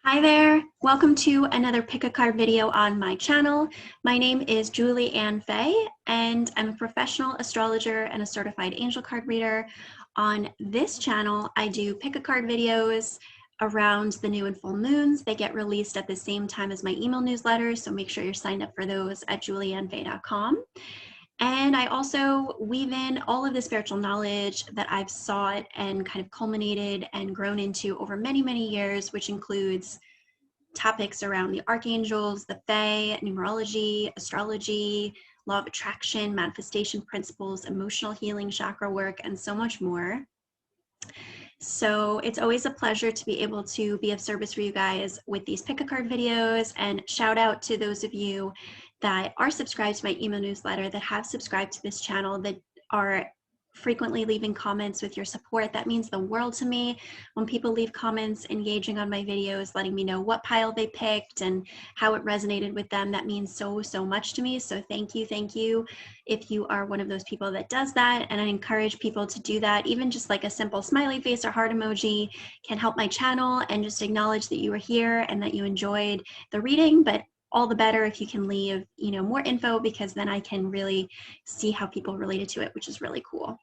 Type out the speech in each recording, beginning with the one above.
Hi there, welcome to another pick a card video on my channel. My name is Julie Ann Fay and I'm a professional astrologer and a certified angel card reader. On this channel, I do pick a card videos around the new and full moons. They get released at the same time as my email newsletters, so make sure you're signed up for those at julieannfay.com. And I also weave in all of the spiritual knowledge that I've sought and kind of culminated and grown into over many, many years, which includes topics around the archangels, the fae, numerology, astrology, law of attraction, manifestation principles, emotional healing, chakra work, and so much more. So it's always a pleasure to be able to be of service for you guys with these pick a card videos, and shout out to those of you that are subscribed to my email newsletter, that have subscribed to this channel, that are frequently leaving comments with your support. That means the world to me. When people leave comments engaging on my videos, letting me know what pile they picked and how it resonated with them, that means so much to me. So thank you if you are one of those people that does that. And I encourage people to do that. Even just like a simple smiley face or heart emoji can help my channel and just acknowledge that you were here and that you enjoyed the reading. But all the better if you can leave, more info, because then I can really see how people related to it, which is really cool.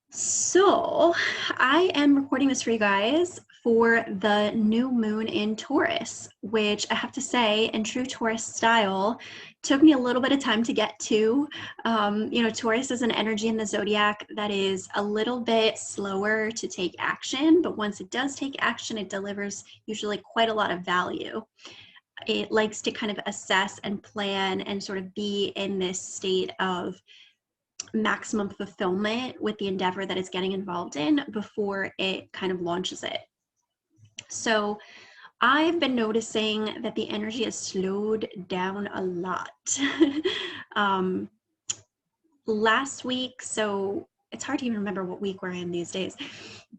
So I am recording this for you guys for the new moon in Taurus, which I have to say, in true Taurus style, took me a little bit of time to get to. Taurus is an energy in the zodiac that is a little bit slower to take action, but once it does take action, it delivers usually quite a lot of value. It likes to kind of assess and plan and sort of be in this state of maximum fulfillment with the endeavor that it's getting involved in before it kind of launches it. So I've been noticing that the energy has slowed down a lot. Last week, so it's hard to even remember what week we're in these days,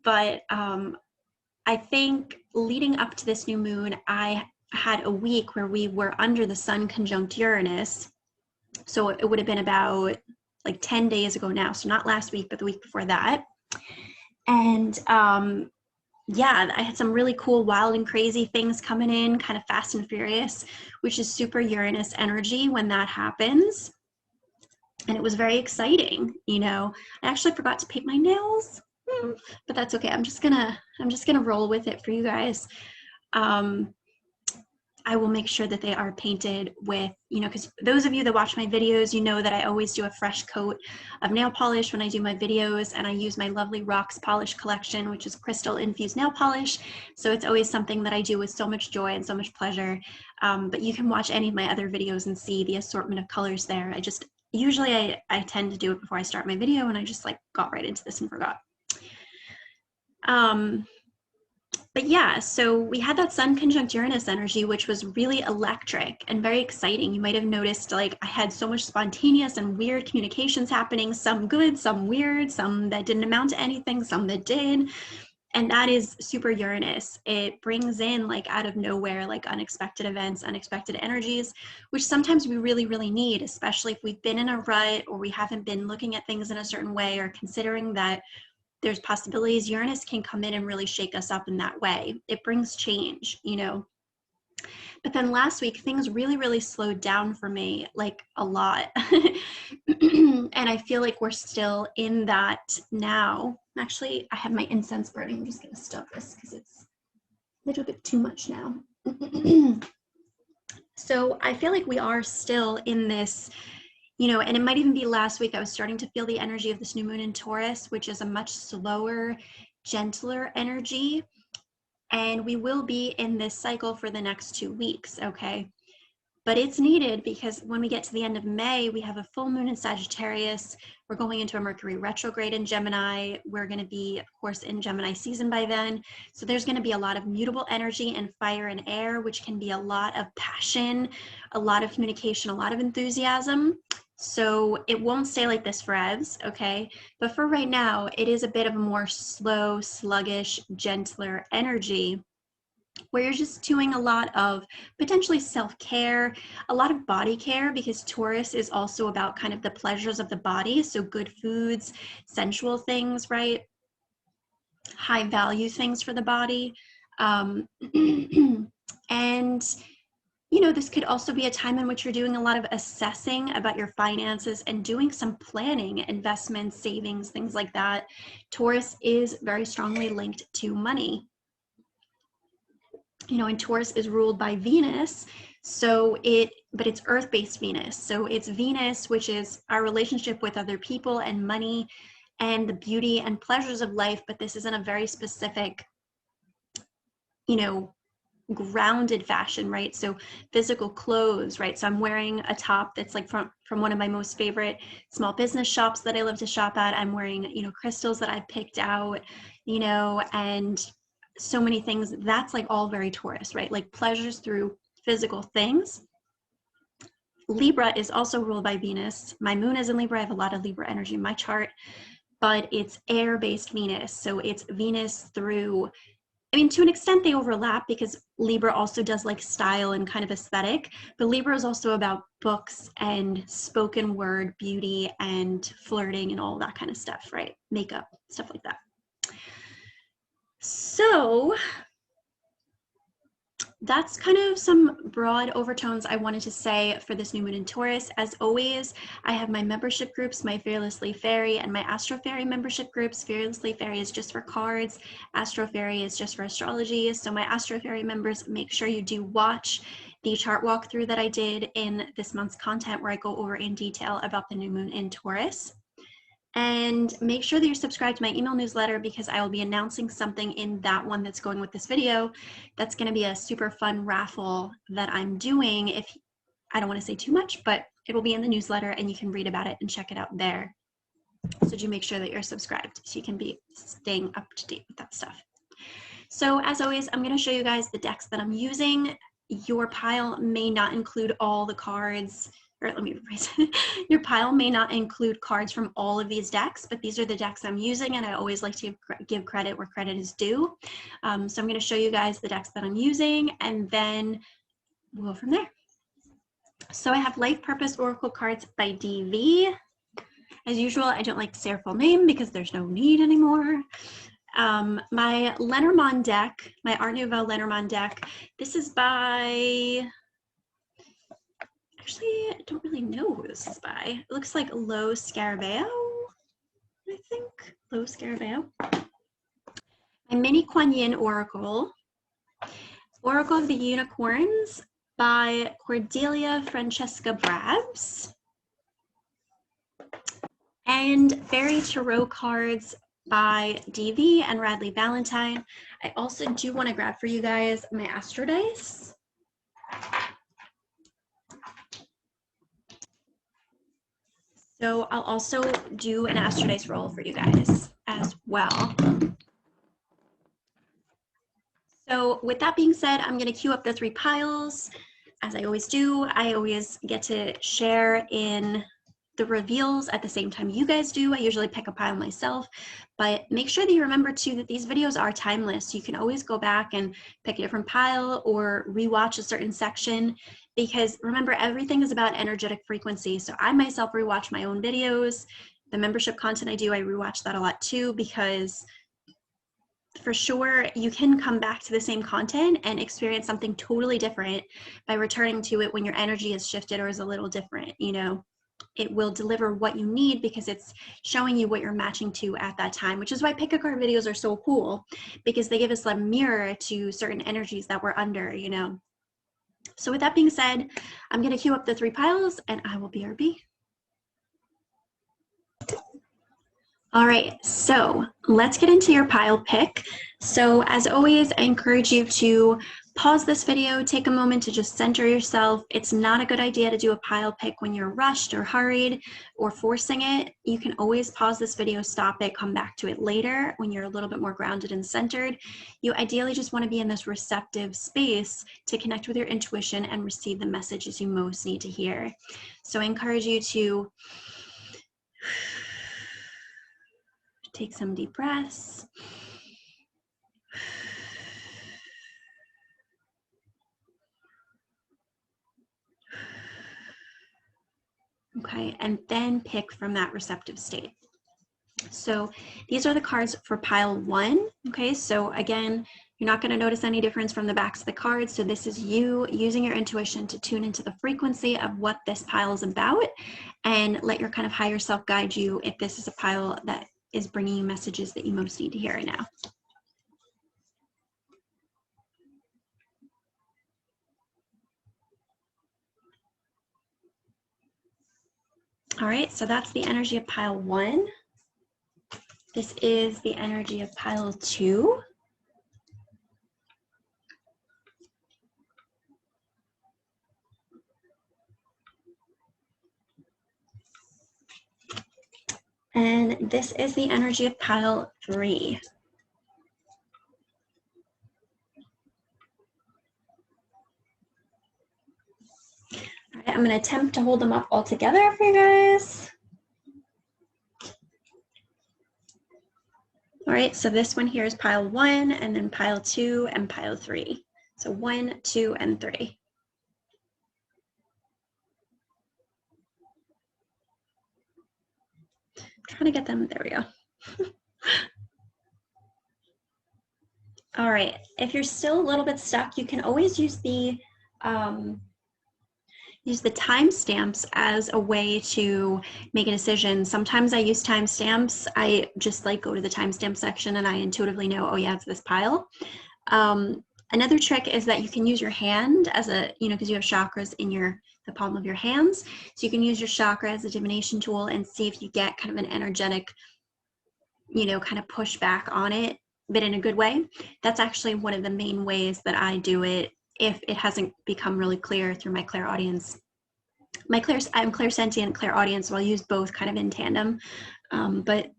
but I think leading up to this new moon, I had a week where we were under the sun conjunct Uranus. So it would have been about like 10 days ago now. So not last week, but the week before that. And yeah, I had some really cool, wild and crazy things coming in, kind of fast and furious, which is super Uranus energy when that happens. And it was very exciting. I actually forgot to paint my nails, but that's okay. I'm just gonna roll with it for you guys. I will make sure that they are painted with, because those of you that watch my videos, that I always do a fresh coat of nail polish when I do my videos, and I use my lovely Roxx Polish collection, which is crystal infused nail polish. So it's always something that I do with so much joy and so much pleasure. But you can watch any of my other videos and see the assortment of colors there. Usually I tend to do it before I start my video, and I just got right into this and forgot. But yeah, so we had that sun conjunct Uranus energy, which was really electric and very exciting. You might have noticed I had so much spontaneous and weird communications happening, some good, some weird, some that didn't amount to anything, some that did. And that is super Uranus. It brings in out of nowhere, unexpected events, unexpected energies, which sometimes we really, really need, especially if we've been in a rut or we haven't been looking at things in a certain way, or considering that there's possibilities. Uranus can come in and really shake us up in that way. It brings change, But then last week, things really, really slowed down for me, a lot. And I feel like we're still in that now. Actually, I have my incense burning. I'm just going to stop this because it's a little bit too much now. So I feel like we are still in this, and it might even be last week, I was starting to feel the energy of this new moon in Taurus, which is a much slower, gentler energy. And we will be in this cycle for the next 2 weeks, okay? But it's needed because when we get to the end of May, we have a full moon in Sagittarius. We're going into a Mercury retrograde in Gemini. We're going to be, of course, in Gemini season by then. So there's going to be a lot of mutable energy and fire and air, which can be a lot of passion, a lot of communication, a lot of enthusiasm. So it won't stay like this forever, okay? But for right now, it is a bit of a more slow, sluggish, gentler energy, where you're just doing a lot of potentially self-care, a lot of body care, because Taurus is also about kind of the pleasures of the body. So good foods, sensual things, right? High value things for the body. And you know, this could also be a time in which you're doing a lot of assessing about your finances and doing some planning, investments, savings, things like that. Taurus is very strongly linked to money. You know, and Taurus is ruled by Venus, but it's earth-based Venus. So it's Venus, which is our relationship with other people and money and the beauty and pleasures of life, but this is in a very specific, you know, grounded fashion, right? So physical clothes, right? So I'm wearing a top that's like from one of my most favorite small business shops that I love to shop at. I'm wearing, you know, crystals that I've picked out, you know, and so many things. That's like all very Taurus, right? Like pleasures through physical things. Libra is also ruled by Venus. My moon is in Libra. I have a lot of Libra energy in my chart, but it's air-based Venus. So it's Venus through, I mean, to an extent they overlap because Libra also does like style and kind of aesthetic, but Libra is also about books and spoken word beauty and flirting and all that kind of stuff, right? Makeup, stuff like that. So that's kind of some broad overtones I wanted to say for this new moon in Taurus. As always, I have my membership groups, my Fearlessly Fairy and my Astro Fairy membership groups. Fearlessly Fairy is just for cards. Astro Fairy is just for astrology. So my Astro Fairy members, make sure you do watch the chart walkthrough that I did in this month's content where I go over in detail about the new moon in Taurus. And make sure that you're subscribed to my email newsletter because I will be announcing something in that one that's going with this video. That's going to be a super fun raffle that I'm doing. If I don't want to say too much, but it will be in the newsletter and you can read about it and check it out there. So do make sure that you're subscribed so you can be staying up to date with that stuff. So as always, I'm going to show you guys the decks that I'm using. Your pile may not include all the cards. Or let me rephrase it. Your pile may not include cards from all of these decks, but these are the decks I'm using, and I always like to give credit where credit is due. So I'm going to show you guys the decks that I'm using, and then we'll go from there. So I have Life Purpose Oracle cards by DV. As usual, I don't like to say her full name because there's no need anymore. My Lenormand deck, my Art Nouveau Lenormand deck, this is by... Actually, I don't really know who this is by. It looks like Lo Scarabeo, I think. Lo Scarabeo. My Mini Kuan Yin Oracle. Oracle of the Unicorns by Cordelia Francesca Brabs. And Fairy Tarot cards by DV and Radley Valentine. I also do want to grab for you guys my Astro Dice. So I'll also do an Astro Dice roll for you guys as well. So with that being said, I'm going to queue up the 3 piles. As I always do, I always get to share in the reveals at the same time you guys do. I usually pick a pile myself, but make sure that you remember too that these videos are timeless. You can always go back and pick a different pile or rewatch a certain section, because remember, everything is about energetic frequency. So I myself rewatch my own videos. The membership content I do, I rewatch that a lot too, because for sure you can come back to the same content and experience something totally different by returning to it when your energy has shifted or is a little different. You know, it will deliver what you need because it's showing you what you're matching to at that time, which is why pick a card videos are so cool, because they give us a mirror to certain energies that we're under, you know. So with that being said, I'm going to queue up the 3 piles and I will BRB. All right, so let's get into your pile pick. So as always, I encourage you to pause this video, take a moment to just center yourself. It's not a good idea to do a pile pick when you're rushed or hurried or forcing it. You can always pause this video, stop it, come back to it later when you're a little bit more grounded and centered. You ideally just want to be in this receptive space to connect with your intuition and receive the messages you most need to hear. So I encourage you to take some deep breaths. Okay, and then pick from that receptive state. So these are the cards for pile 1. Okay, so again, you're not going to notice any difference from the backs of the cards. So this is you using your intuition to tune into the frequency of what this pile is about, and let your kind of higher self guide you if this is a pile that is bringing you messages that you most need to hear right now. All right, so that's the energy of pile 1. This is the energy of pile 2. And this is the energy of pile 3. All right, I'm going to attempt to hold them up all together for you guys. All right, so this one here is pile 1, and then pile 2 and pile 3. So 1, 2, and 3. I'm trying to get them, there we go. All right, if you're still a little bit stuck, you can always use the timestamps as a way to make a decision. Sometimes I use timestamps. I just like go to the timestamp section and I intuitively know, oh yeah, it's this pile. Another trick is that you can use your hand as a, because you have chakras in the palm of your hands. So you can use your chakra as a divination tool and see if you get kind of an energetic, kind of push back on it, but in a good way. That's actually one of the main ways that I do it if it hasn't become really clear through my clairaudience. I'm clairsentient, clairaudience, so I'll use both kind of in tandem. But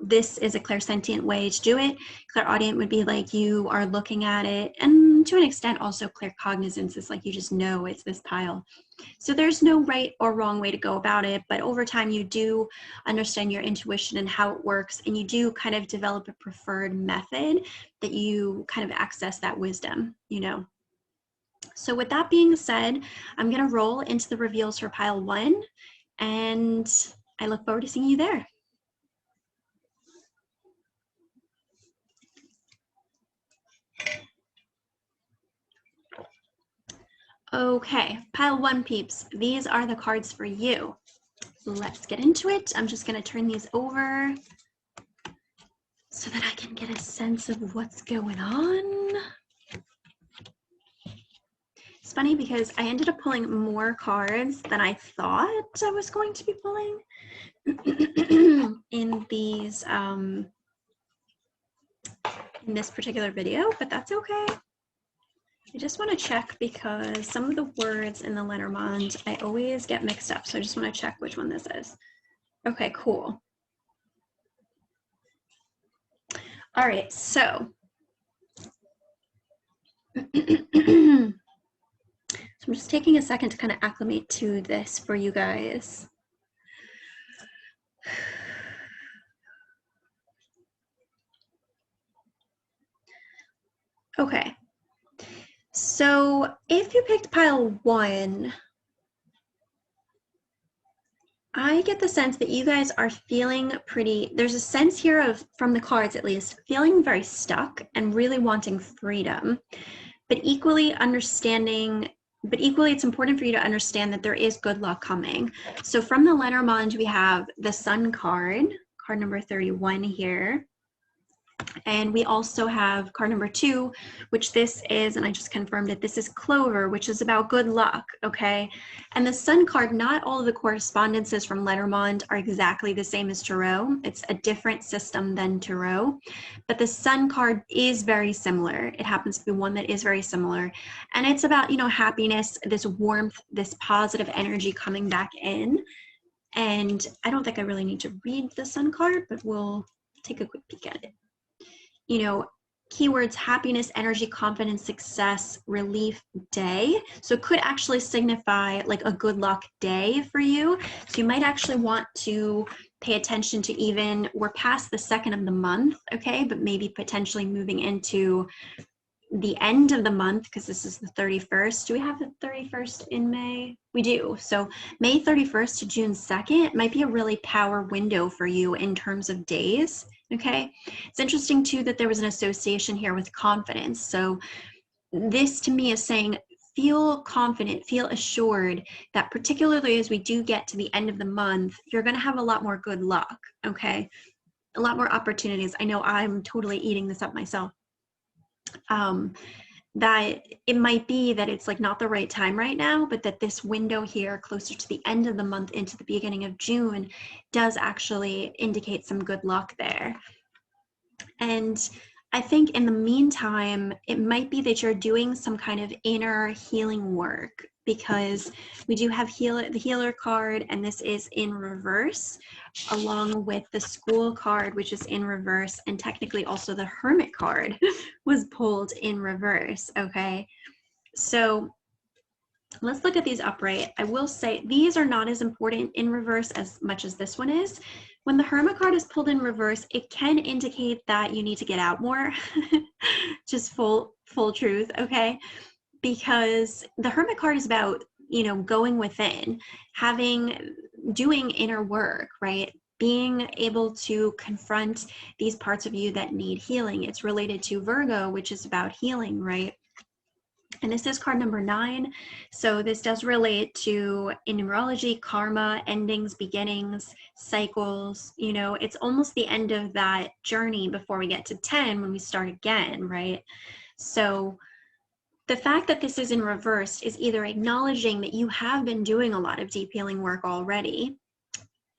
this is a clairsentient way to do it. Clairaudient would be like you are looking at it, and to an extent also claircognizance is like you just know it's this pile. So there's no right or wrong way to go about it, but over time you do understand your intuition and how it works, and you do kind of develop a preferred method that you kind of access that wisdom, So with that being said, I'm going to roll into the reveals for pile 1, and I look forward to seeing you there. Okay, pile 1 peeps, these are the cards for you. Let's get into it. I'm just going to turn these over so that I can get a sense of what's going on. It's funny because I ended up pulling more cards than I thought I was going to be pulling in these in this particular video, but that's okay. I just want to check because some of the words in the Lenormand I always get mixed up, so I just want to check which one this is. Okay, cool. All right, so I'm just taking a second to kind of acclimate to this for you guys. Okay, so if you picked pile 1, I get the sense that you guys are feeling there's a sense here of, from the cards at least, feeling very stuck and really wanting freedom, but equally it's important for you to understand that there is good luck coming. So from the Lenormand, we have the Sun card number 31 here. And we also have card number 2, which this is, and I just confirmed it, this is Clover, which is about good luck, okay? And the Sun card, not all of the correspondences from Lenormand are exactly the same as Tarot. It's a different system than Tarot, but the Sun card is very similar. It happens to be one that is very similar. And it's about, happiness, this warmth, this positive energy coming back in. And I don't think I really need to read the Sun card, but we'll take a quick peek at it. Keywords: happiness, energy, confidence, success, relief, day. So it could actually signify like a good luck day for you. So you might actually want to pay attention to we're past the 2nd of the month, okay? But maybe potentially moving into, the end of the month, because this is the 31st. Do we have the 31st in May? We do. So May 31st to June 2nd might be a really power window for you in terms of days. Okay. It's interesting too that there was an association here with confidence. So this to me is saying, feel confident, feel assured that particularly as we do get to the end of the month, you're going to have a lot more good luck. Okay. A lot more opportunities. I know I'm totally eating this up myself. That it might be that it's like not the right time right now, but that this window here closer to the end of the month into the beginning of June does actually indicate some good luck there. And I think in the meantime, it might be that you're doing some kind of inner healing work, because we do have the healer card, and this is in reverse, along with the school card, which is in reverse, and technically also the hermit card was pulled in reverse. Okay, so let's look at these upright. I will say these are not as important in reverse as much as this one is. When the hermit card is pulled in reverse, it can indicate that you need to get out more. Just full truth, okay? Because the hermit card is about, you know, going within, doing inner work, right? Being able to confront these parts of you that need healing. It's related to Virgo, which is about healing, right? And this is card number 9. So this does relate to, in numerology, karma, endings, beginnings, cycles. You know, it's almost the end of that journey before we get to 10 when we start again, right? So the fact that this is in reverse is either acknowledging that you have been doing a lot of deep healing work already,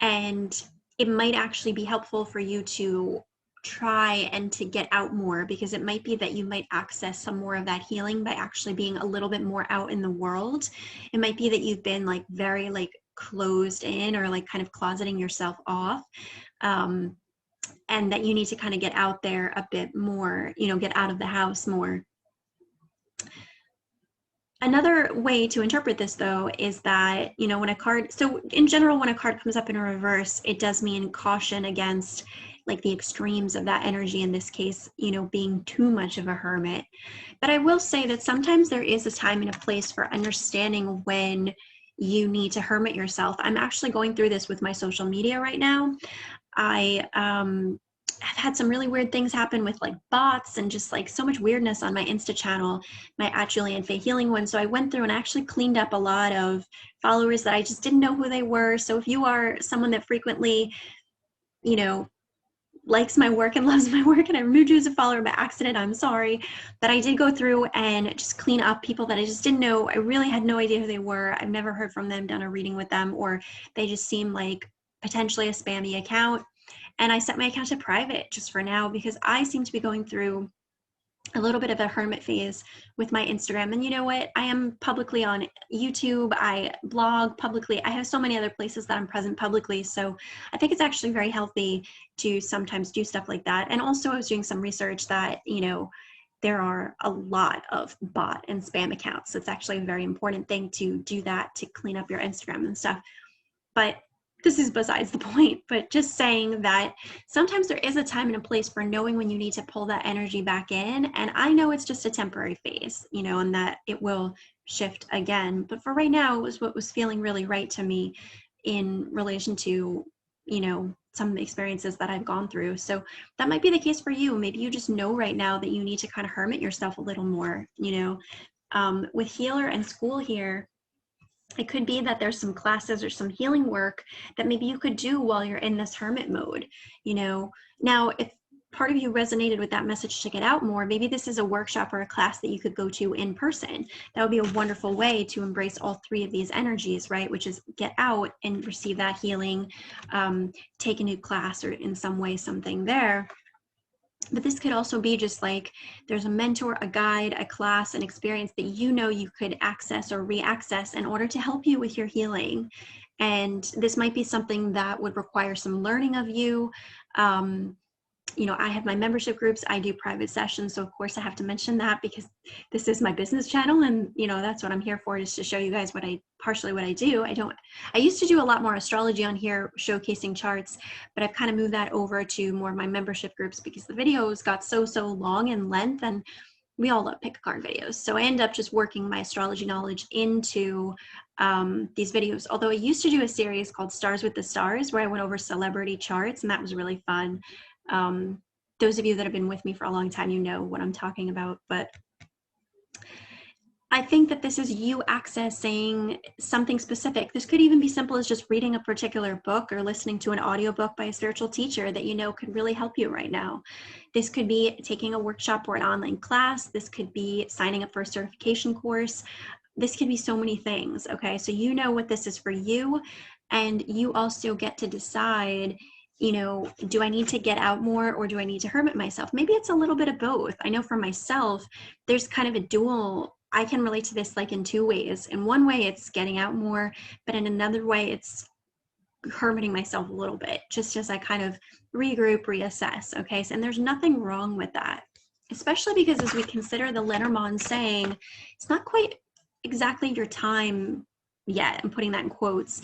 and it might actually be helpful for you to try and to get out more, because it might be that you might access some more of that healing by actually being a little bit more out in the world. It might be that you've been like very like closed in, or like kind of closeting yourself off, and that you need to kind of get out there a bit more, you know, get out of the house more. Another way to interpret this, though, is that, you know, when a card, so in general, when a card comes up in reverse, it does mean caution against like the extremes of that energy, in this case, you know, being too much of a hermit. But I will say that sometimes there is a time and a place for understanding when you need to hermit yourself. I'm actually going through this with my social media right now. I've had some really weird things happen with like bots and just like so much weirdness on my Insta channel, my @JulianFaye Healing one. So I went through and actually cleaned up a lot of followers that I just didn't know who they were. So if you are someone that frequently, you know, likes my work and loves my work, and I removed you as a follower by accident, I'm sorry. But I did go through and just clean up people that I just didn't know. I really had no idea who they were. I've never heard from them, done a reading with them, or they just seem like potentially a spammy account. And I set my account to private just for now, because I seem to be going through a little bit of a hermit phase with my Instagram. And you know what? I am publicly on YouTube. I blog publicly. I have so many other places that I'm present publicly. So I think it's actually very healthy to sometimes do stuff like that. And also I was doing some research that, you know, there are a lot of bot and spam accounts. So it's actually a very important thing to do that, to clean up your Instagram and stuff. But this is besides the point, but just saying that sometimes there is a time and a place for knowing when you need to pull that energy back in. And I know it's just a temporary phase, you know, and that it will shift again. But for right now, it was what was feeling really right to me in relation to, you know, some experiences that I've gone through. So that might be the case for you. Maybe you just know right now that you need to kind of hermit yourself a little more, you know. With healer and school here, it could be that there's some classes or some healing work that maybe you could do while you're in this hermit mode, you know. Now, if part of you resonated with that message to get out more, maybe this is a workshop or a class that you could go to in person. That would be a wonderful way to embrace all 3 of these energies, right? Which is get out and receive that healing, take a new class, or in some way something there. But this could also be just like there's a mentor, a guide, a class, an experience that you know you could access or re-access in order to help you with your healing. And this might be something that would require some learning of you. You know, I have my membership groups, I do private sessions. So of course I have to mention that, because this is my business channel, and you know, that's what I'm here for, is to show you guys partially what I do. I used to do a lot more astrology on here, showcasing charts, but I've kind of moved that over to more of my membership groups, because the videos got so long in length, and we all love pick a card videos. So I end up just working my astrology knowledge into these videos. Although I used to do a series called Stars with the Stars, where I went over celebrity charts, and that was really fun. Those of you that have been with me for a long time, you know what I'm talking about. But I think that this is you accessing something specific. This could even be simple as just reading a particular book or listening to an audiobook by a spiritual teacher that you know could really help you right now. This could be taking a workshop or an online class. This could be signing up for a certification course. This could be so many things, okay? So you know what this is for you, and you also get to decide, you know, do I need to get out more or do I need to hermit myself? Maybe it's a little bit of both. I know for myself, there's kind of a dual, I can relate to this like in two ways. In one way, it's getting out more, but in another way, it's hermiting myself a little bit, just as I kind of regroup, reassess, okay? So, and there's nothing wrong with that, especially because as we consider the Lenormand saying, it's not quite exactly your time yet, I'm putting that in quotes,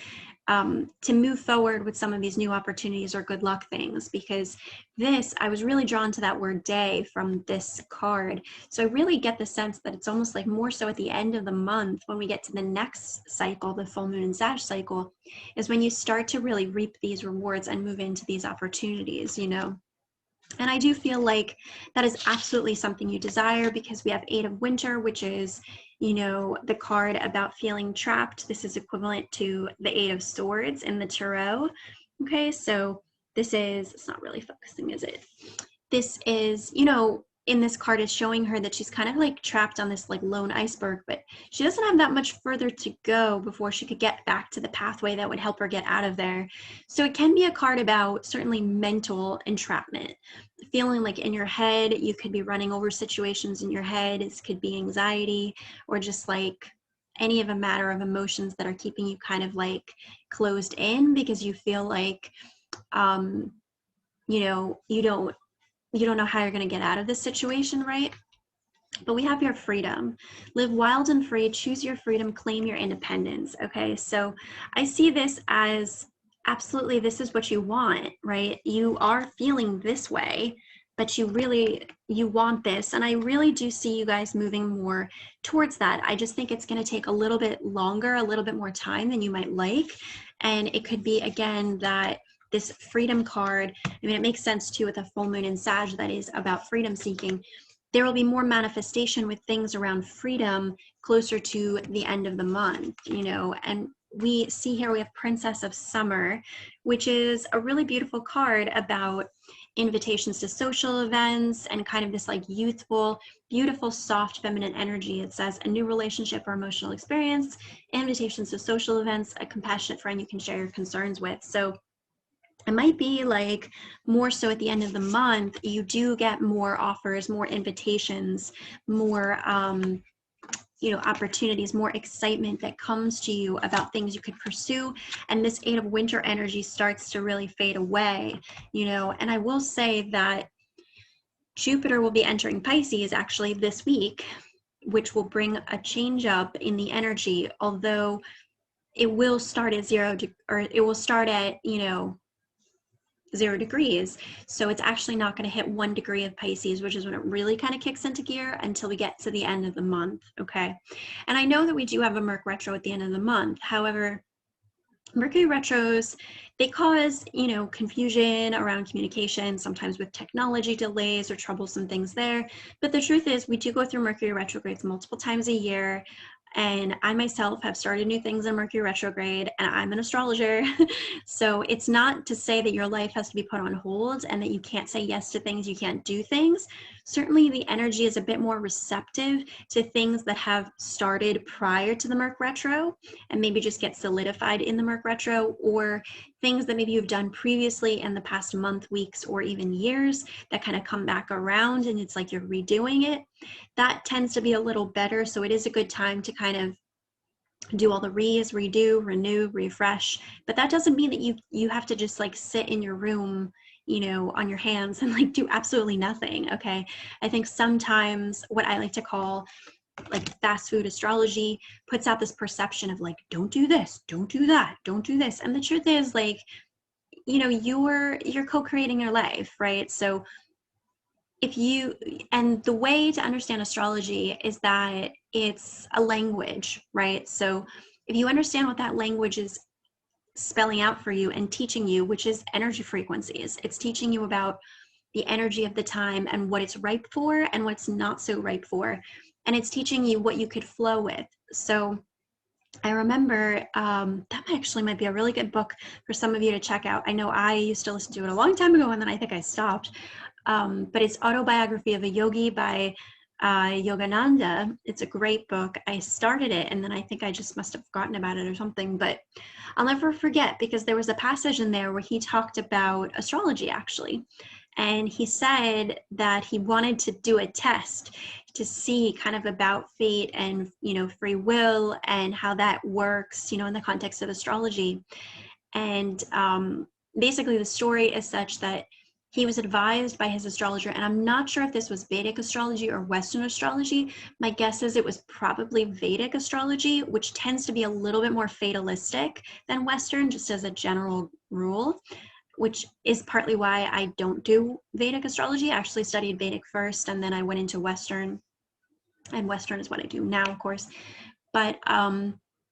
to move forward with some of these new opportunities or good luck things, because this, I was really drawn to that word day from this card. So I really get the sense that it's almost like more so at the end of the month when we get to the next cycle, the full moon and Sag cycle, is when you start to really reap these rewards and move into these opportunities, you know. And I do feel like that is absolutely something you desire, because we have 8 of Winter, which is, you know, the card about feeling trapped. This is equivalent to the 8 of Swords in the Tarot. Okay, so this is, it's not really focusing, is it? This is, you know, in this card is showing her that she's kind of like trapped on this like lone iceberg, but she doesn't have that much further to go before she could get back to the pathway that would help her get out of there. So it can be a card about certainly mental entrapment, feeling like in your head, you could be running over situations in your head. This could be anxiety or just like any of a matter of emotions that are keeping you kind of like closed in because you feel like, you know, you don't know how you're going to get out of this situation, right? But we have your freedom. Live wild and free, choose your freedom, claim your independence, okay? So I see this as absolutely this is what you want, right? You are feeling this way, but you want this. And I really do see you guys moving more towards that. I just think it's going to take a little bit longer, a little bit more time than you might like. And it could be, again, that this freedom card, I mean, it makes sense too with a full moon in Sag that is about freedom seeking. There will be more manifestation with things around freedom closer to the end of the month, you know. And we see here we have Princess of Summer, which is a really beautiful card about invitations to social events and kind of this like youthful, beautiful, soft, feminine energy. It says a new relationship or emotional experience, invitations to social events, a compassionate friend you can share your concerns with. So it might be like more so at the end of the month, you do get more offers, more invitations, more, you know, opportunities, more excitement that comes to you about things you could pursue. And this 8 of Winter energy starts to really fade away, you know. And I will say that Jupiter will be entering Pisces actually this week, which will bring a change up in the energy, although it will start at 0 or it will start at, you know, 0 degrees. So it's actually not going to hit 1 degree of Pisces, which is when it really kind of kicks into gear until we get to the end of the month. Okay. And I know that we do have a Merc retro at the end of the month. However, Mercury retros, they cause, you know, confusion around communication, sometimes with technology delays or troublesome things there. But the truth is we do go through Mercury retrogrades multiple times a year. And I myself have started new things in Mercury retrograde, and I'm an astrologer. So it's not to say that your life has to be put on hold and that you can't say yes to things, you can't do things. Certainly the energy is a bit more receptive to things that have started prior to the Merc retro and maybe just get solidified in the Merc retro, or things that maybe you've done previously in the past month, weeks, or even years that kind of come back around and it's like you're redoing it. That tends to be a little better. So it is a good time to kind of do all the redo, renew, refresh. But that doesn't mean that you have to just like sit in your room, you know, on your hands and like do absolutely nothing. Okay. I think sometimes what I like to call like fast food astrology puts out this perception of like, don't do this, don't do that, don't do this. And the truth is, like, you know, you're co-creating your life, right? So and the way to understand astrology is that it's a language, right? So if you understand what that language is spelling out for you and teaching you, which is energy frequencies, it's teaching you about the energy of the time and what it's ripe for and what it's not so ripe for. And it's teaching you what you could flow with. So I remember that actually might be a really good book for some of you to check out. I know I used to listen to it a long time ago and then I think I stopped. But it's Autobiography of a Yogi by Yogananda. It's a great book. I started it and then I think I just must have forgotten about it or something, but I'll never forget because there was a passage in there where he talked about astrology actually. And he said that he wanted to do a test to see kind of about fate and, you know, free will and how that works, you know, in the context of astrology. And basically the story is such that he was advised by his astrologer, and I'm not sure if this was Vedic astrology or Western astrology. My guess is it was probably Vedic astrology, which tends to be a little bit more fatalistic than Western, just as a general rule, which is partly why I don't do Vedic astrology. I actually studied Vedic first, and then I went into Western, and Western is what I do now, of course. But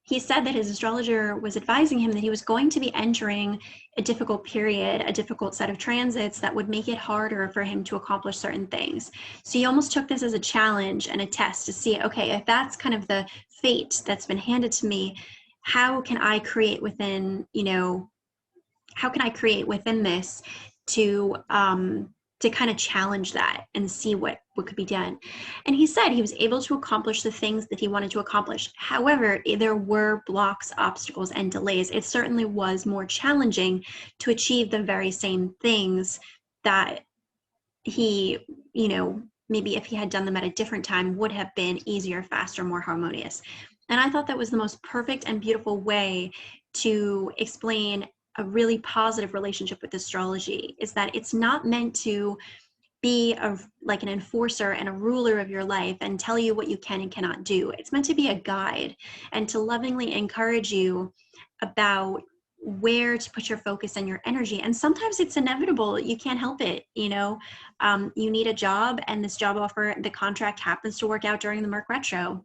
he said that his astrologer was advising him that he was going to be entering a difficult period, a difficult set of transits that would make it harder for him to accomplish certain things. So he almost took this as a challenge and a test to see, okay, if that's kind of the fate that's been handed to me, how can I create within, you know, how can I create within this to kind of challenge that and see what could be done. And he said he was able to accomplish the things that he wanted to accomplish. However, there were blocks, obstacles, and delays. It certainly was more challenging to achieve the very same things that he, you know, maybe if he had done them at a different time would have been easier, faster, more harmonious. And I thought that was the most perfect and beautiful way to explain a really positive relationship with astrology, is that it's not meant to be like an enforcer and a ruler of your life and tell you what you can and cannot do. It's meant to be a guide and to lovingly encourage you about where to put your focus and your energy. And sometimes it's inevitable. You can't help it. You know, you need a job and this job offer, the contract happens to work out during the Merc retro.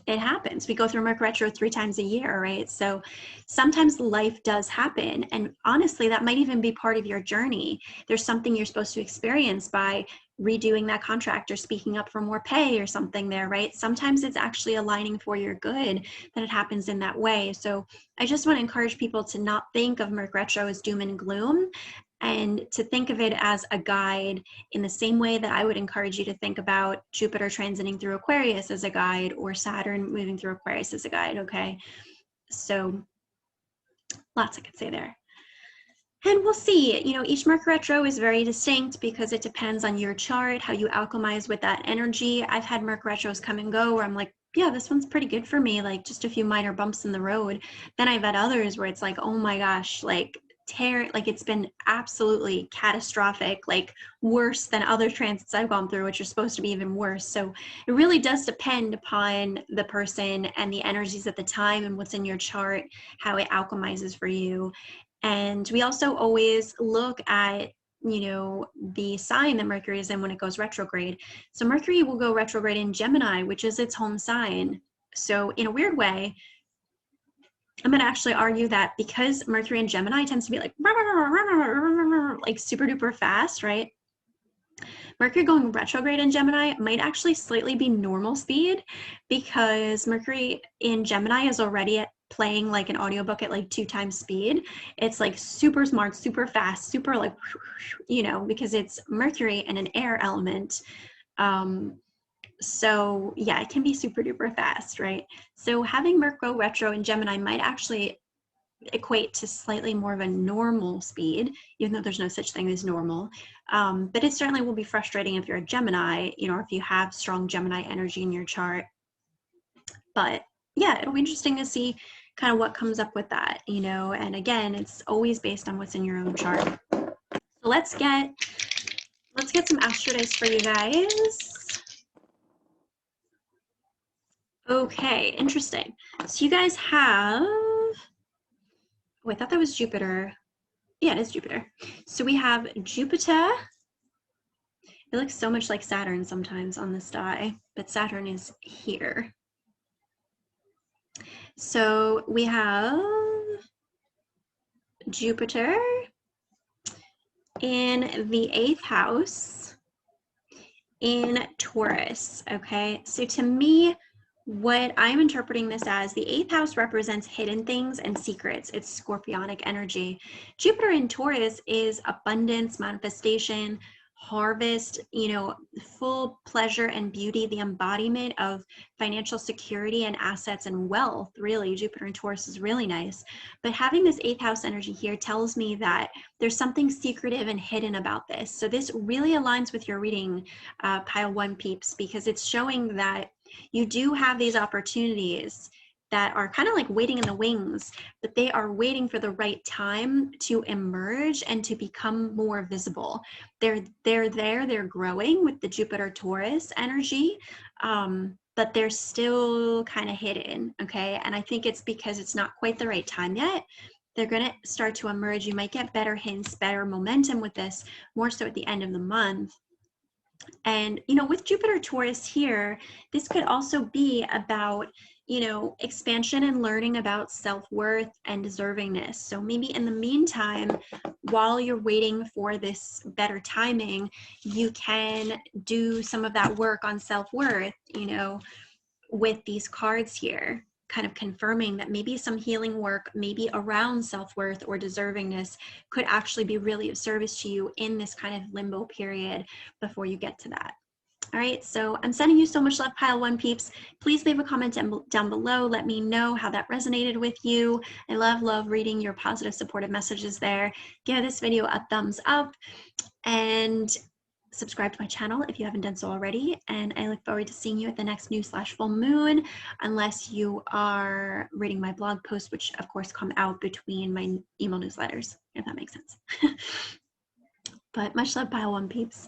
It happens. We go through Merc retro 3 times a year, right? So sometimes life does happen. And honestly, that might even be part of your journey. There's something you're supposed to experience by redoing that contract or speaking up for more pay or something there, right? Sometimes it's actually aligning for your good that it happens in that way. So I just want to encourage people to not think of Merc retro as doom and gloom, and to think of it as a guide in the same way that I would encourage you to think about Jupiter transiting through Aquarius as a guide, or Saturn moving through Aquarius as a guide, okay? So lots I could say there. And we'll see, you know, each Merc retro is very distinct because it depends on your chart, how you alchemize with that energy. I've had Merc retros come and go where I'm like, yeah, this one's pretty good for me, like just a few minor bumps in the road. Then I've had others where it's like, oh my gosh, like it's been absolutely catastrophic, like worse than other transits I've gone through, which are supposed to be even worse. So it really does depend upon the person and the energies at the time and what's in your chart, how it alchemizes for you. And we also always look at, you know, the sign that Mercury is in when it goes retrograde. So Mercury will go retrograde in Gemini, which is its home sign. So in a weird way, I'm going to actually argue that because Mercury in Gemini tends to be like super duper fast, right? Mercury going retrograde in Gemini might actually slightly be normal speed, because Mercury in Gemini is already playing like an audiobook at like 2 times speed. It's like super smart, super fast, super like, you know, because it's Mercury and an air element. So yeah, it can be super duper fast, right? So having Mercury go retro in Gemini might actually equate to slightly more of a normal speed, even though there's no such thing as normal. But it certainly will be frustrating if you're a Gemini, you know, if you have strong Gemini energy in your chart. But yeah, it'll be interesting to see kind of what comes up with that, you know, and again, it's always based on what's in your own chart. So let's get some astro dice for you guys. Okay, interesting. So you guys have, oh, I thought that was Jupiter. Yeah, it is Jupiter. So we have Jupiter It looks so much like Saturn sometimes on this die, but Saturn is here. So we have Jupiter in the 8th house in Taurus, okay? So to me, what I'm interpreting this as, the 8th house represents hidden things and secrets. It's scorpionic energy. Jupiter in Taurus is abundance, manifestation, harvest, you know, full pleasure and beauty, the embodiment of financial security and assets and wealth. Really, Jupiter in Taurus is really nice. But having this 8th house energy here tells me that there's something secretive and hidden about this. So this really aligns with your reading, pile 1 peeps, because it's showing that you do have these opportunities that are kind of like waiting in the wings, but they are waiting for the right time to emerge and to become more visible. They're there, they're growing with the Jupiter Taurus energy, but they're still kind of hidden, okay? And I think it's because it's not quite the right time yet. They're gonna start to emerge. You might get better hints, better momentum with this, more so at the end of the month. And, you know, with Jupiter Taurus here, this could also be about, you know, expansion and learning about self-worth and deservingness. So maybe in the meantime, while you're waiting for this better timing, you can do some of that work on self-worth, you know, with these cards here, kind of confirming that maybe some healing work, maybe around self-worth or deservingness, could actually be really of service to you in this kind of limbo period before you get to that. All right, so I'm sending you so much love, pile 1 peeps. Please leave a comment down below. Let me know how that resonated with you. I love reading your positive, supportive messages there. Give this video a thumbs up and subscribe to my channel if you haven't done so already. And I look forward to seeing you at the next new/full moon, unless you are reading my blog posts, which of course come out between my email newsletters, if that makes sense. But much love, pile 1 peeps.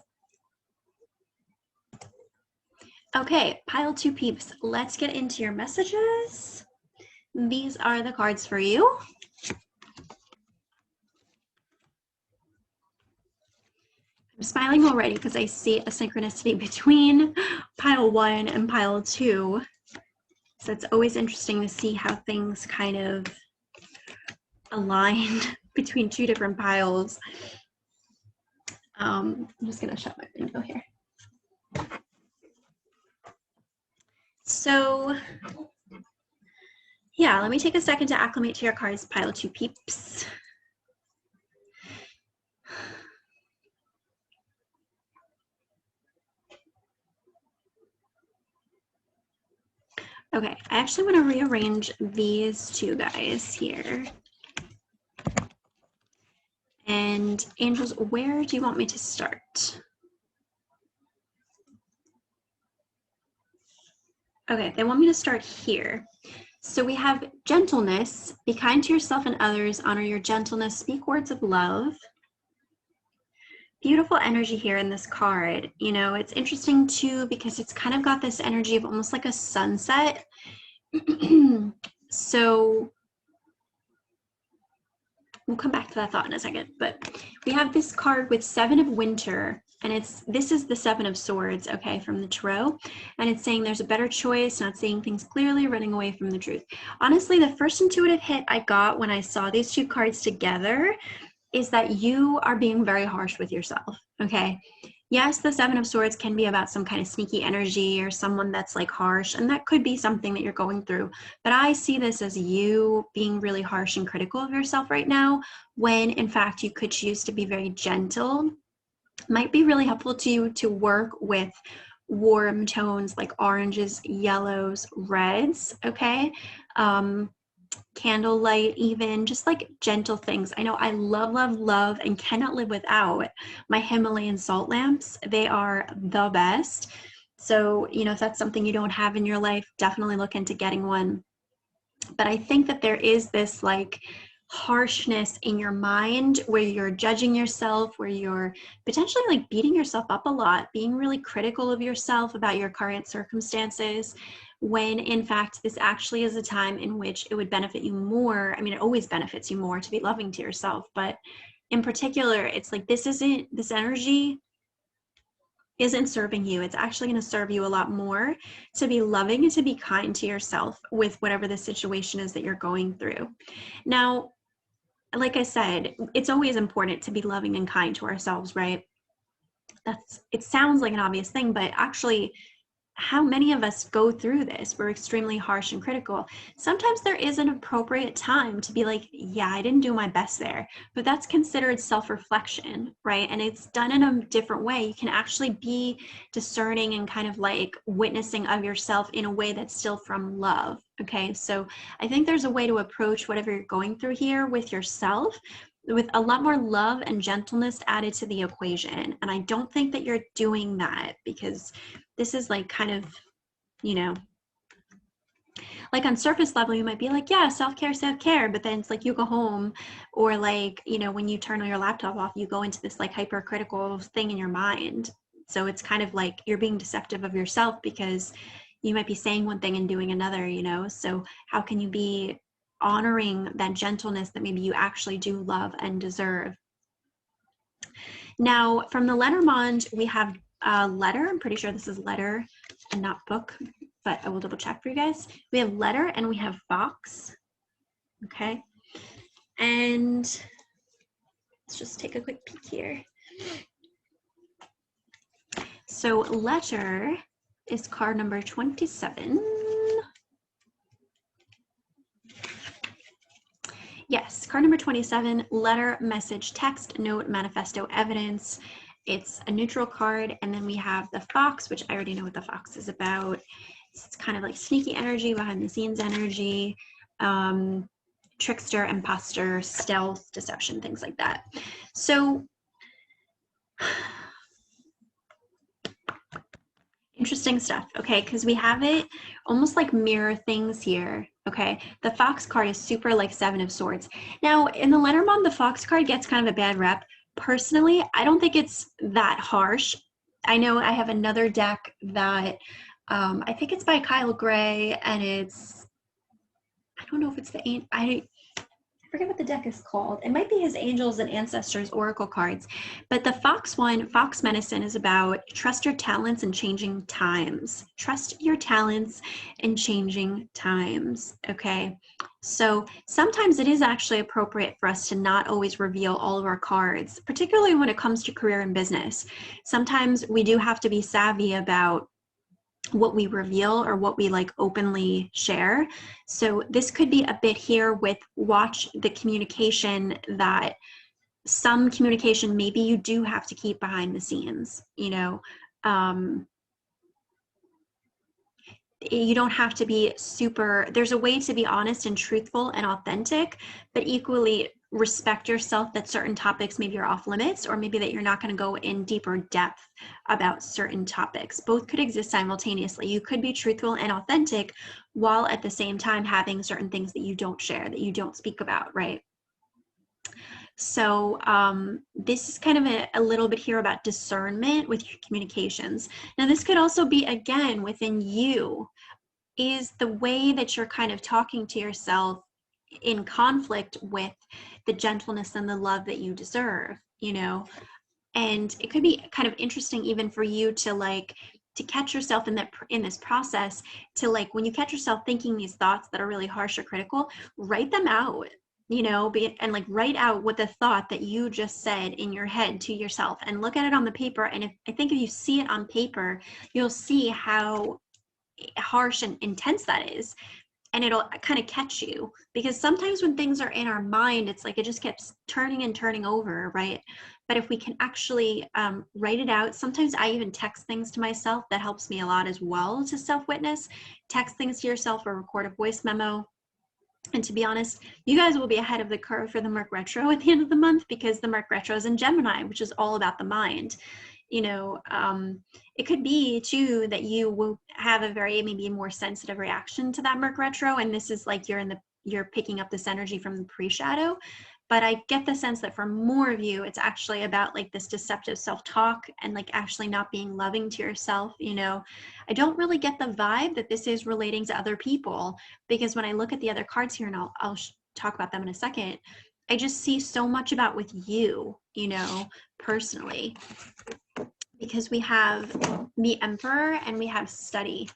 Okay, pile 2 peeps, let's get into your messages. These are the cards for you. I'm smiling already because I see a synchronicity between pile 1 and pile 2. So it's always interesting to see how things kind of align between 2 different piles. I'm just going to shut my window here. So yeah, let me take a second to acclimate to your cards, pile 2 peeps. Okay, I actually want to rearrange these 2 guys here. And angels, where do you want me to start? Okay, they want me to start here. So we have gentleness, be kind to yourself and others, honor your gentleness, speak words of love. Beautiful energy here in this card. You know, it's interesting too because it's kind of got this energy of almost like a sunset. So we'll come back to that thought in a second, but we have this card with 7 of winter, and this is the 7 of swords, okay, from the tarot, and it's saying there's a better choice, not seeing things clearly, running away from the truth. Honestly, the first intuitive hit I got when I saw these 2 cards together is that you are being very harsh with yourself, okay? Yes, the 7 of swords can be about some kind of sneaky energy or someone that's like harsh, and that could be something that you're going through. But I see this as you being really harsh and critical of yourself right now, when in fact you could choose to be very gentle. Might be really helpful to you to work with warm tones like oranges, yellows, reds, okay? Candlelight, even just like gentle things. I know I love and cannot live without my Himalayan salt lamps. They are the best. So, you know, if that's something you don't have in your life, definitely look into getting one. But I think that there is this like harshness in your mind where you're judging yourself, where you're potentially like beating yourself up a lot, being really critical of yourself about your current circumstances, when in fact this actually is a time in which it would benefit you more. I mean, it always benefits you more to be loving to yourself, but in particular, it's like this energy isn't serving you. It's actually going to serve you a lot more to be loving and to be kind to yourself with whatever the situation is that you're going through. Now, like I said, it's always important to be loving and kind to ourselves, right? It sounds like an obvious thing, but actually, how many of us go through this? We're extremely harsh and critical. Sometimes there is an appropriate time to be like, yeah, I didn't do my best there, but that's considered self-reflection, right? And it's done in a different way. You can actually be discerning and kind of like witnessing of yourself in a way that's still from love. Okay, so I think there's a way to approach whatever you're going through here with yourself, with a lot more love and gentleness added to the equation. And I don't think that you're doing that, because this is like kind of, you know, like on surface level, you might be like, yeah, self-care, but then it's like you go home, or like, you know, when you turn your laptop off, you go into this like hypercritical thing in your mind. So it's kind of like you're being deceptive of yourself, because you might be saying one thing and doing another, you know? So how can you be honoring that gentleness that maybe you actually do love and deserve? Now, from the Lenormand, we have a letter. I'm pretty sure this is letter and not book, but I will double check for you guys. We have letter and we have fox. Okay. And let's just take a quick peek here. So letter is card number 27. Yes, card number 27, letter, message, text, note, manifesto, evidence. It's a neutral card. And then we have the fox, which I already know what the fox is about. It's kind of like sneaky energy, behind the scenes energy, trickster, imposter, stealth, deception, things like that. So interesting stuff, okay? Because we have it almost like mirror things here, okay? The fox card is super like Seven of Swords. Now, in the Lenormand, the fox card gets kind of a bad rep. Personally, I don't think it's that harsh. I know I have another deck that I think it's by Kyle Gray, and it's, I don't know if it's I forget what the deck is called. It might be his Angels and Ancestors Oracle cards. But the Fox one, Fox Medicine, is about trust your talents and changing times. Trust your talents and changing times, okay? So sometimes it is actually appropriate for us to not always reveal all of our cards, particularly when it comes to career and business. Sometimes we do have to be savvy about what we reveal or what we like openly share. So this could be a bit here with watch the communication, that some communication maybe you do have to keep behind the scenes, you know. You don't have to be super, there's a way to be honest and truthful and authentic, but equally respect yourself that certain topics maybe are off limits, or maybe that you're not going to go in deeper depth about certain topics. Both could exist simultaneously. You could be truthful and authentic while at the same time having certain things that you don't share, that you don't speak about, right? So this is kind of a little bit here about discernment with your communications. Now, this could also be, again, within you. Is the way that you're kind of talking to yourself in conflict with the gentleness and the love that you deserve, you know? And it could be kind of interesting even for you to like, to catch yourself in this process, to like, when you catch yourself thinking these thoughts that are really harsh or critical, write them out, you know, and like write out what the thought that you just said in your head to yourself, and look at it on the paper. And I think if you see it on paper, you'll see how harsh and intense that is, and it'll kind of catch you, because sometimes when things are in our mind, it's like it just keeps turning and turning over, right? But if we can actually write it out, sometimes I even text things to myself. That helps me a lot as well to self-witness. Text things to yourself or record a voice memo. And to be honest, you guys will be ahead of the curve for the Merc Retro at the end of the month, because the Merc Retro is in Gemini, which is all about the mind. You know, it could be too that you will have a very maybe more sensitive reaction to that Merc Retro, and this is like you're picking up this energy from the pre-shadow. But I get the sense that for more of you, it's actually about like this deceptive self-talk and like actually not being loving to yourself, you know. I don't really get the vibe that this is relating to other people, because when I look at the other cards here, and I'll talk about them in a second, I just see so much about with you, you know, personally, because we have the Emperor and we have study.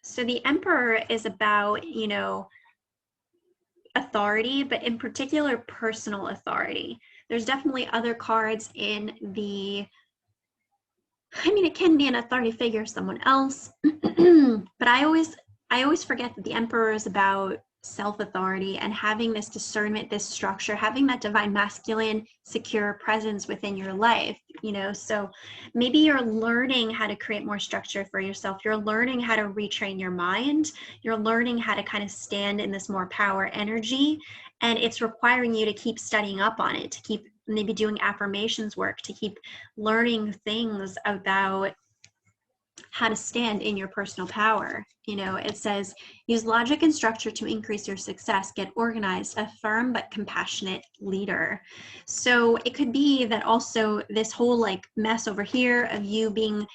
So the Emperor is about, you know, authority, but in particular, personal authority. There's definitely other cards in the, I mean, it can be an authority figure, someone else, but I always forget that the Emperor is about self-authority and having this discernment, this structure, having that divine masculine, secure presence within your life, you know. So maybe you're learning how to create more structure for yourself. You're learning how to retrain your mind. You're learning how to kind of stand in this more power energy. And it's requiring you to keep studying up on it, to keep maybe doing affirmations work, to keep learning things about how to stand in your personal power. You know, it says, use logic and structure to increase your success, get organized, a firm but compassionate leader. So it could be that also this whole like mess over here of you being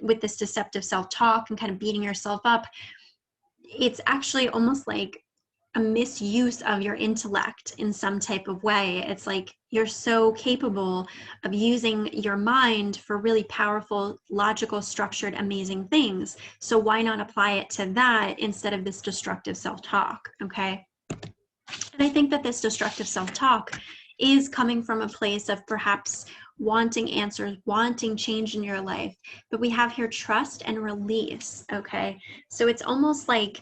with this deceptive self-talk and kind of beating yourself up, it's actually almost like a misuse of your intellect in some type of way. It's like you're so capable of using your mind for really powerful, logical, structured, amazing things. So why not apply it to that instead of this destructive self-talk, okay? And I think that this destructive self-talk is coming from a place of perhaps wanting answers, wanting change in your life. But we have here trust and release, okay? So it's almost like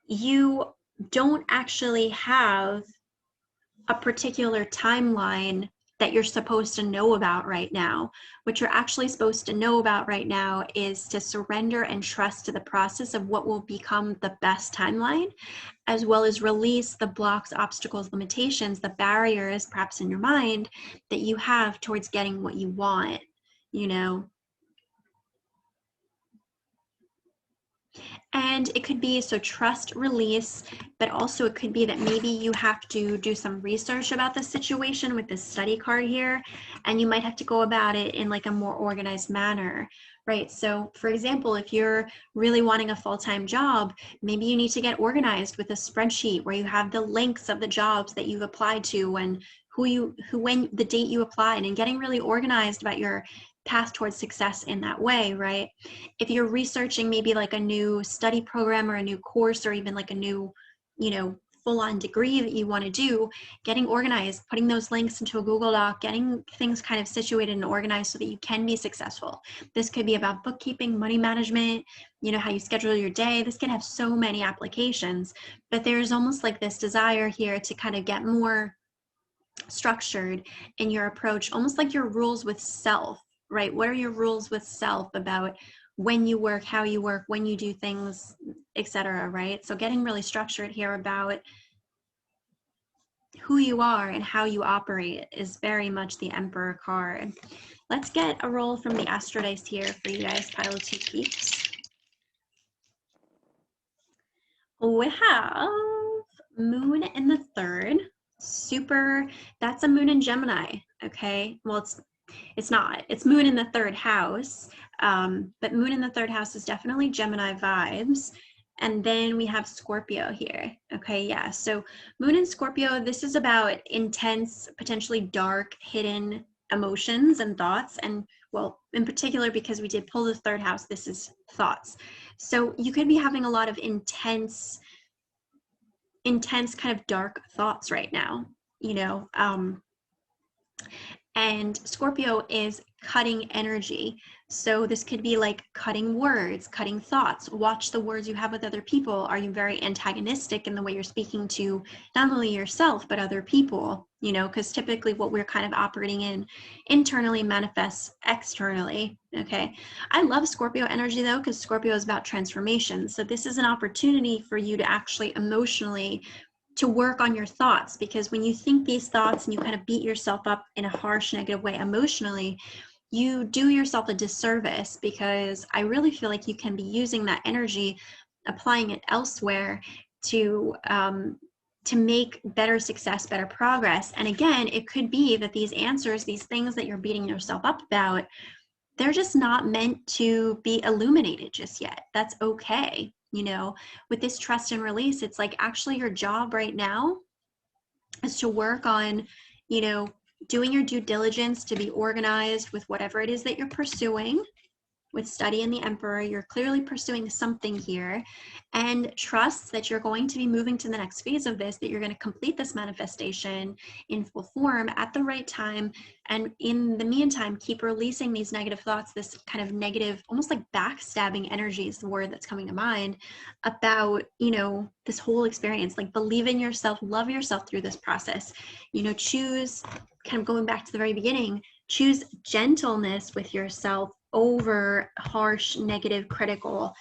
you don't actually have a particular timeline that you're supposed to know about right now. What you're actually supposed to know about right now is to surrender and trust to the process of what will become the best timeline, as well as release the blocks, obstacles, limitations, the barriers perhaps in your mind that you have towards getting what you want, you know. And it could be, so trust, release, but also it could be that maybe you have to do some research about the situation with this study card here, and you might have to go about it in like a more organized manner, right? So for example, if you're really wanting a full-time job, maybe you need to get organized with a spreadsheet where you have the links of the jobs that you've applied to and when the date you applied, and getting really organized about your path towards success in that way, right? If you're researching maybe like a new study program or a new course or even like a new, you know, full-on degree that you want to do, getting organized, putting those links into a Google Doc, getting things kind of situated and organized so that you can be successful. This could be about bookkeeping, money management, you know, how you schedule your day. This can have so many applications, but there's almost like this desire here to kind of get more structured in your approach, almost like your rules with self, right? What are your rules with self about when you work, how you work, when you do things, etc., right? So getting really structured here about who you are and how you operate is very much the Emperor card. Let's get a roll from the Astro Dice here for you guys, pile of two peeps. We have Moon in the third. Super, that's a Moon in Gemini, okay? Well, it's not. It's Moon in the third house, but Moon in the third house is definitely Gemini vibes. And then we have Scorpio here. Okay, yeah. So Moon in Scorpio, this is about intense, potentially dark, hidden emotions and thoughts. And well, in particular, because we did pull the third house, this is thoughts. So you could be having a lot of intense kind of dark thoughts right now, you know. And Scorpio is cutting energy. So this could be like cutting words, cutting thoughts. Watch the words you have with other people. Are you very antagonistic in the way you're speaking to not only yourself, but other people? You know, because typically what we're kind of operating in internally manifests externally. Okay. I love Scorpio energy though, because Scorpio is about transformation. So this is an opportunity for you to actually emotionally to work on your thoughts, because when you think these thoughts and you kind of beat yourself up in a harsh, negative way emotionally, you do yourself a disservice, because I really feel like you can be using that energy, applying it elsewhere to make better success, better progress. And again, it could be that these answers, these things that you're beating yourself up about, they're just not meant to be illuminated just yet. That's okay. You know, with this trust and release, it's like actually your job right now is to work on, you know, doing your due diligence to be organized with whatever it is that you're pursuing. With study in the Emperor, you're clearly pursuing something here, and trust that you're going to be moving to the next phase of this, that you're going to complete this manifestation in full form at the right time. And in the meantime, keep releasing these negative thoughts, this kind of negative, almost like backstabbing energy is the word that's coming to mind, about, you know, this whole experience. Like, believe in yourself, love yourself through this process. You know, choose, kind of going back to the very beginning, choose gentleness with yourself over harsh, negative, critical,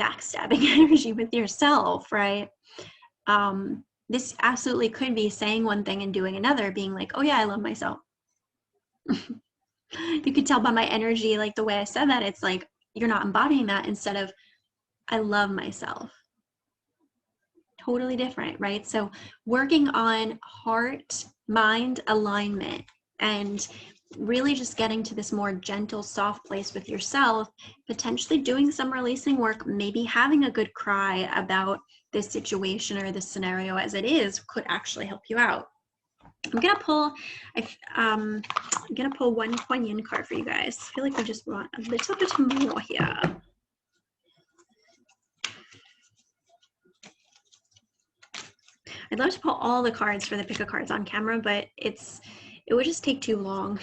backstabbing energy with yourself, right? This absolutely could be saying one thing and doing another, being like, oh yeah, I love myself. You could tell by my energy, like the way I said that, it's like you're not embodying that, instead of I love myself. Totally different, right? So working on heart, mind alignment, and really just getting to this more gentle, soft place with yourself, potentially doing some releasing work, maybe having a good cry about this situation or this scenario as it is, could actually help you out. I'm gonna pull one Kuan Yin card for you guys. I feel like we just want a little bit more here. I'd love to pull all the cards for the pick a cards on camera, but it would just take too long.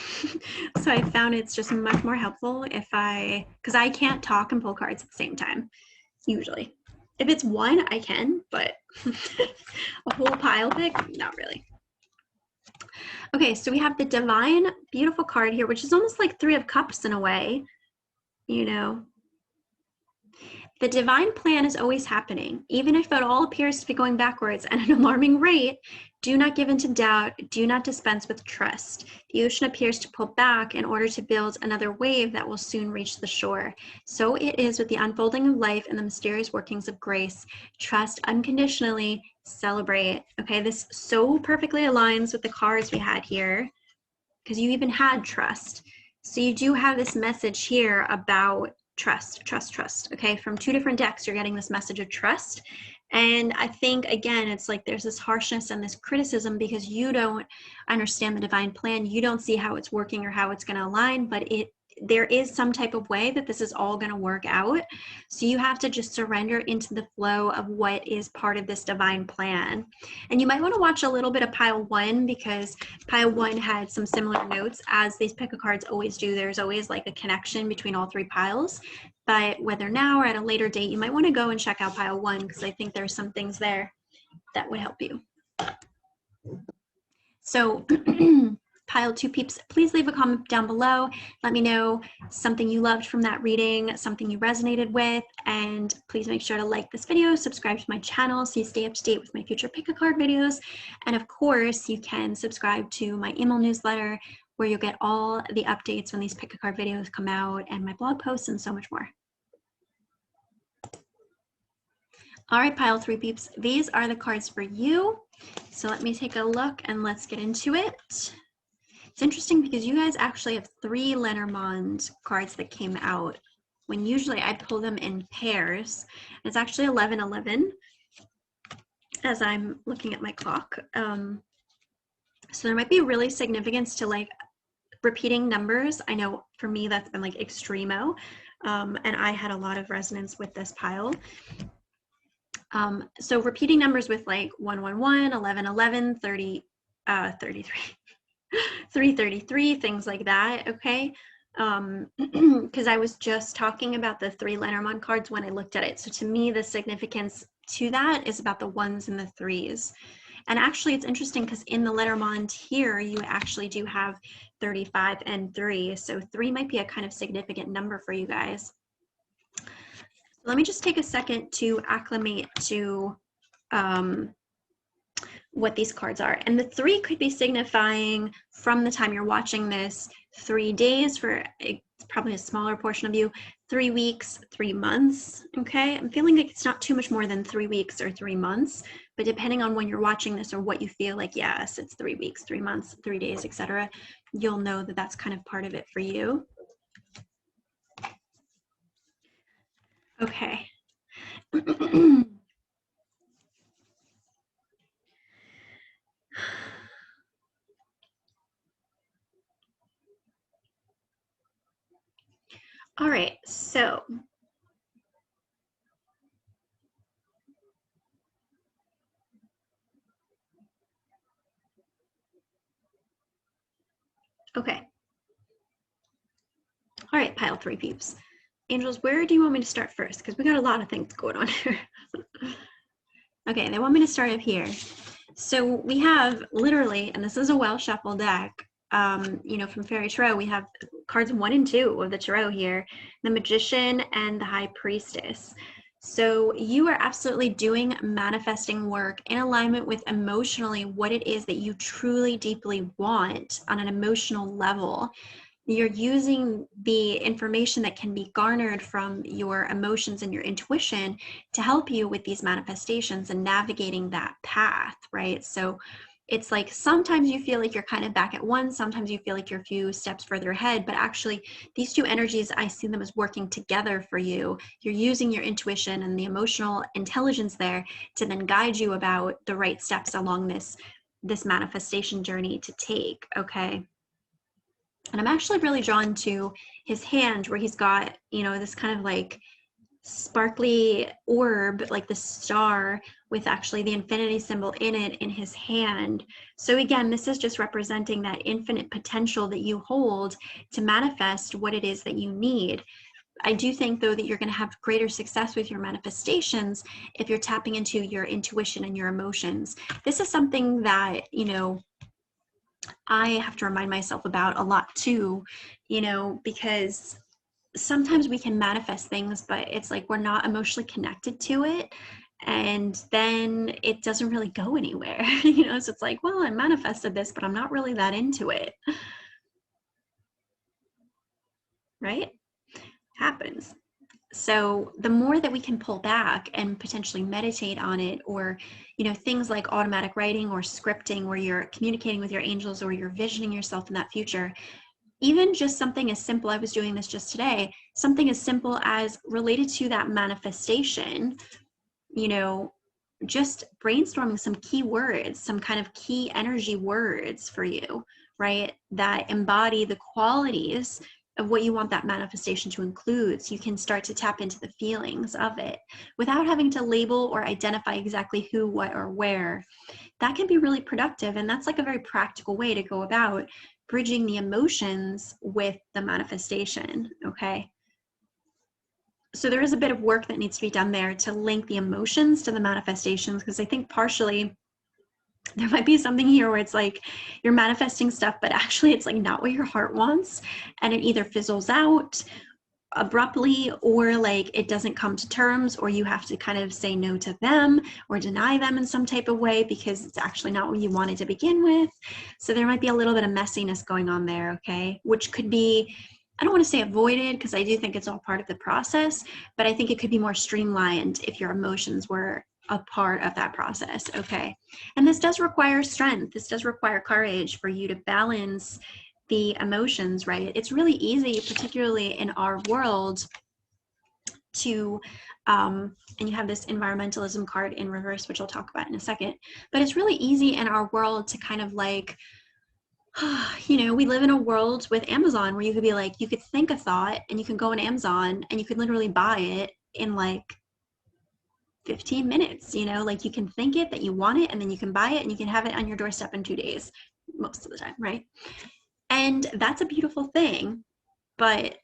So I found it's just much more helpful if because I can't talk and pull cards at the same time, usually. If it's one, I can, but a whole pile pick, not really. Okay, so we have the Divine, beautiful card here, which is almost like Three of Cups in a way, you know. The divine plan is always happening. Even if it all appears to be going backwards at an alarming rate, do not give in to doubt, do not dispense with trust. The ocean appears to pull back in order to build another wave that will soon reach the shore. So it is with the unfolding of life and the mysterious workings of grace. Trust unconditionally, celebrate. Okay, this so perfectly aligns with the cards we had here, because you even had trust. So you do have this message here about trust, trust, trust. Okay, from two different decks, you're getting this message of trust. And I think, again, it's like there's this harshness and this criticism because you don't understand the divine plan. You don't see how it's working or how it's going to align, but there is some type of way that this is all going to work out. So you have to just surrender into the flow of what is part of this divine plan. And you might want to watch a little bit of pile one, because pile one had some similar notes, as these pick a cards always do. There's always like a connection between all three piles. But whether now or at a later date, you might want to go and check out pile one, because I think there's some things there that would help you. So pile two peeps, please leave a comment down below. Let me know something you loved from that reading, something you resonated with, and please make sure to like this video, subscribe to my channel so you stay up to date with my future pick a card videos. And of course, you can subscribe to my email newsletter, where you'll get all the updates when these pick a card videos come out, and my blog posts, and so much more. All right, pile three peeps, these are the cards for you. So let me take a look and let's get into it. It's interesting because you guys actually have 3 Lenormand cards that came out, when usually I pull them in pairs. It's actually 11-11 as I'm looking at my clock. So there might be really significance to like repeating numbers. I know for me that's been like extremo, and I had a lot of resonance with this pile. So repeating numbers with like 111, 1111, 30, 33. 333, things like that, okay? Because I was just talking about the 3 Lenormand cards when I looked at it. So to me, the significance to that is about the 1s and the 3s. And actually, it's interesting because in the Lenormand here, you actually do have 35 and 3. So 3 might be a kind of significant number for you guys. Let me just take a second to acclimate to what these cards are. And the 3 could be signifying, from the time you're watching this, 3 days for probably a smaller portion of you, 3 weeks, 3 months, okay? I'm feeling like it's not too much more than 3 weeks or 3 months, but depending on when you're watching this or what you feel like, yes, it's 3 weeks, 3 months, 3 days, etc., you'll know that that's kind of part of it for you. Okay. All right, so okay. All right, pile 3 peeps. Angels, where do you want me to start first? Because we got a lot of things going on here. Okay, they want me to start up here. So we have literally, and this is a well shuffled deck, you know, from Fairy Tarot, we have cards 1 and 2 of the Tarot here, the Magician and the High Priestess. So you are absolutely doing manifesting work in alignment with emotionally what it is that you truly deeply want on an emotional level. You're using the information that can be garnered from your emotions and your intuition to help you with these manifestations and navigating that path, right? So it's like sometimes you feel like you're kind of back at one, sometimes you feel like you're a few steps further ahead, but actually these two energies, I see them as working together for you. You're using your intuition and the emotional intelligence there to then guide you about the right steps along this manifestation journey to take, okay? And I'm actually really drawn to his hand where he's got, you know, this kind of like sparkly orb, like the star with actually the infinity symbol in it in his hand. So again, this is just representing that infinite potential that you hold to manifest what it is that you need. I do think though that you're going to have greater success with your manifestations if you're tapping into your intuition and your emotions. This is something that, you know, I have to remind myself about a lot too, you know, because sometimes we can manifest things, but it's like we're not emotionally connected to it. And then it doesn't really go anywhere, you know? So it's like, well, I manifested this, but I'm not really that into it, right? Happens. So the more that we can pull back and potentially meditate on it, or, you know, things like automatic writing or scripting where you're communicating with your angels or you're visioning yourself in that future, even just something as simple, I was doing this just today, something as simple as related to that manifestation, you know, just brainstorming some key words, some kind of key energy words for you, right? That embody the qualities of what you want that manifestation to include. So you can start to tap into the feelings of it without having to label or identify exactly who, what, or where. That can be really productive. And that's like a very practical way to go about bridging the emotions with the manifestation, okay? So there is a bit of work that needs to be done there to link the emotions to the manifestations, because I think partially there might be something here where it's like you're manifesting stuff, but actually it's like not what your heart wants, and it either fizzles out abruptly or like it doesn't come to terms, or you have to kind of say no to them or deny them in some type of way because it's actually not what you wanted to begin with. So there might be a little bit of messiness going on there, okay, which could be, I don't want to say avoided because I do think it's all part of the process, but I think it could be more streamlined if your emotions were a part of that process, okay? And this does require strength. This does require courage for you to balance the emotions, right? It's really easy, particularly in our world, to, and you have this environmentalism card in reverse, which I'll talk about in a second, but it's really easy in our world to kind of like, you know, we live in a world with Amazon where you could be like, you could think a thought and you can go on Amazon and you could literally buy it in like 15 minutes, you know, like you can think it that you want it and then you can buy it and you can have it on your doorstep in 2 days, most of the time, right? And that's a beautiful thing. But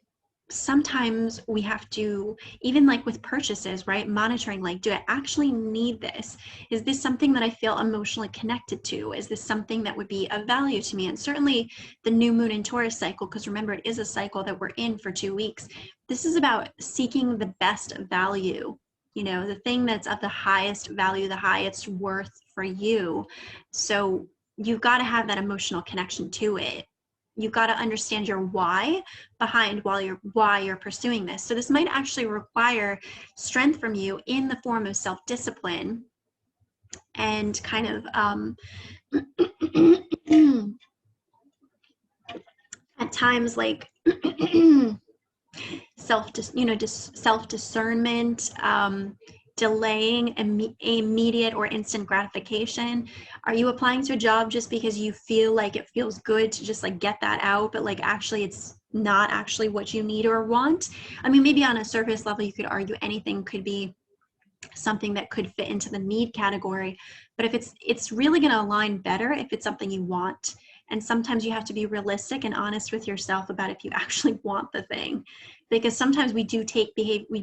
sometimes we have to, even like with purchases, right? Monitoring, like, do I actually need this? Is this something that I feel emotionally connected to? Is this something that would be of value to me? And certainly the new moon and Taurus cycle, because remember, it is a cycle that we're in for 2 weeks. This is about seeking the best value, you know, the thing that's of the highest value, the highest worth for you. So you've got to have that emotional connection to it. You've got to understand your why behind why you're pursuing this. So this might actually require strength from you in the form of self-discipline and kind of at times like self-discernment, delaying immediate or instant gratification. Are you applying to a job just because you feel like it feels good to just like get that out, but like actually it's not actually what you need or want. I mean, maybe on a surface level, you could argue anything could be something that could fit into the need category, but if it's really going to align better if it's something you want. And sometimes you have to be realistic and honest with yourself about if you actually want the thing, because sometimes we do take behavior, we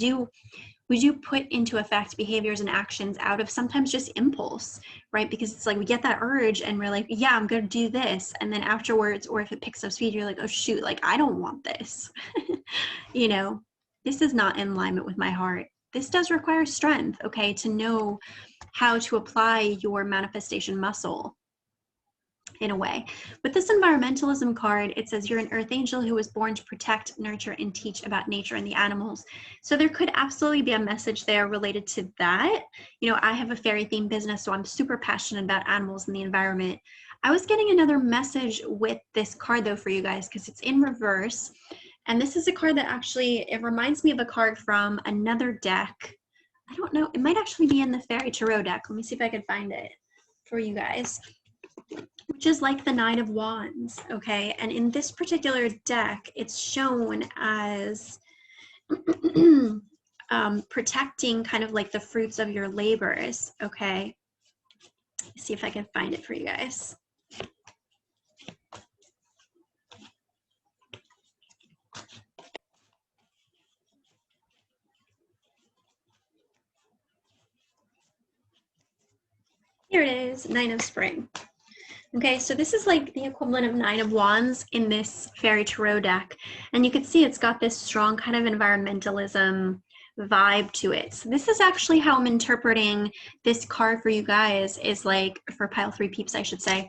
do put into effect behaviors and actions out of sometimes just impulse, right? Because it's like we get that urge and we're like, yeah, I'm going to do this, and then afterwards, or if it picks up speed, you're like, oh shoot, like I don't want this. You know, this is not in alignment with my heart. This does require strength, okay, to know how to apply your manifestation muscle in a way. But this environmentalism card, it says you're an earth angel who was born to protect, nurture, and teach about nature and the animals. So there could absolutely be a message there related to that. You know, I have a fairy themed business, so I'm super passionate about animals and the environment. I was getting another message with this card though for you guys, because it's in reverse. And this is a card that actually, it reminds me of a card from another deck. I don't know, it might actually be in the Fairy Tarot deck. Let me see if I can find it for you guys, which is like the Nine of Wands, okay? And in this particular deck, it's shown as protecting kind of like the fruits of your labors, okay? Let's see if I can find it for you guys. Here it is, Nine of Spring. Okay, so this is like the equivalent of Nine of Wands in this Fairy Tarot deck. And you can see it's got this strong kind of environmentalism vibe to it. So this is actually how I'm interpreting this card for you guys, is like, for pile 3 peeps, I should say.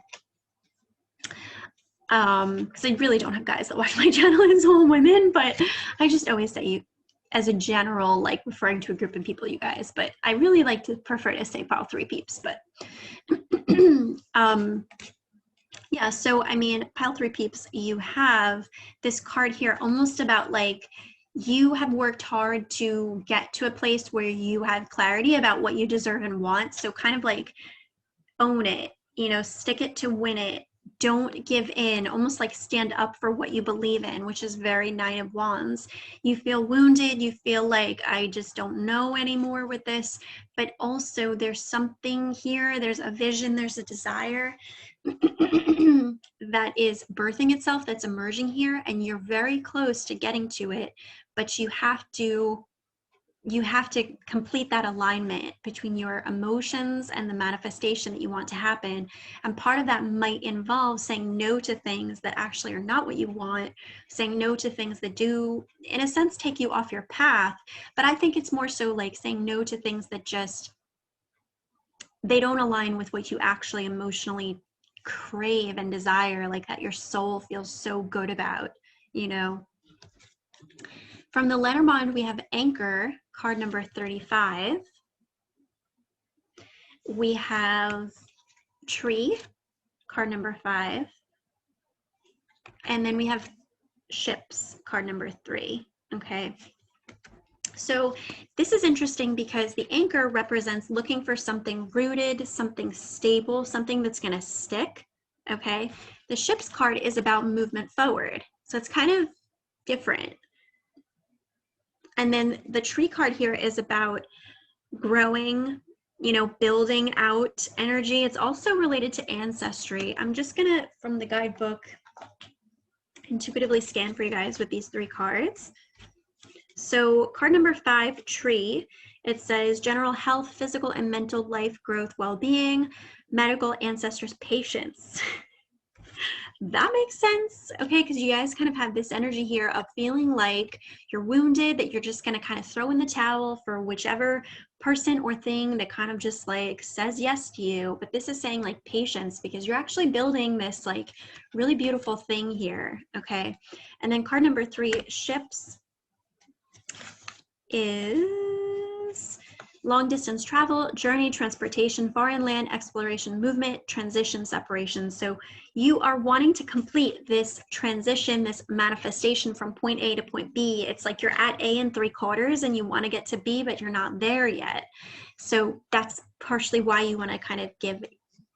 Because I really don't have guys that watch my channel, it's all women, but I just always say you as a general, like referring to a group of people, you guys, but I really like to prefer to say pile 3 peeps, but yeah, so I mean, pile 3 peeps, you have this card here almost about like you have worked hard to get to a place where you have clarity about what you deserve and want. So kind of like own it, you know, stick it to win it. Don't give in, almost like stand up for what you believe in, which is very Nine of Wands. You feel wounded, you feel like I just don't know anymore with this, but also there's something here, there's a vision, there's a desire that is birthing itself, that's emerging here, and you're very close to getting to it, but you have to complete that alignment between your emotions and the manifestation that you want to happen. And part of that might involve saying no to things that actually are not what you want, saying no to things that do, in a sense, take you off your path. But I think it's more so like saying no to things that just, they don't align with what you actually emotionally crave and desire, like that your soul feels so good about, you know. From the Lenormand, we have Anchor, card number 35. We have Tree, card number 5. And then we have Ships, card number 3, okay? So this is interesting because the Anchor represents looking for something rooted, something stable, something that's gonna stick, okay? The Ships card is about movement forward, so it's kind of different. And then the Tree card here is about growing, you know, building out energy. It's also related to ancestry. I'm just gonna, from the guidebook, intuitively scan for you guys with these 3 cards. So card number 5, Tree, it says general health, physical and mental life growth, well-being, medical, ancestors, patience. That makes sense, okay, because you guys kind of have this energy here of feeling like you're wounded, that you're just going to kind of throw in the towel for whichever person or thing that kind of just like says yes to you. But this is saying like patience, because you're actually building this like really beautiful thing here, okay? And then card number 3, Ships, is long distance travel, journey, transportation, foreign land, exploration, movement, transition, separation. So you are wanting to complete this transition, this manifestation from point A to point B. It's like you're at A in 3/4 and you want to get to B, but you're not there yet. So that's partially why you want to kind of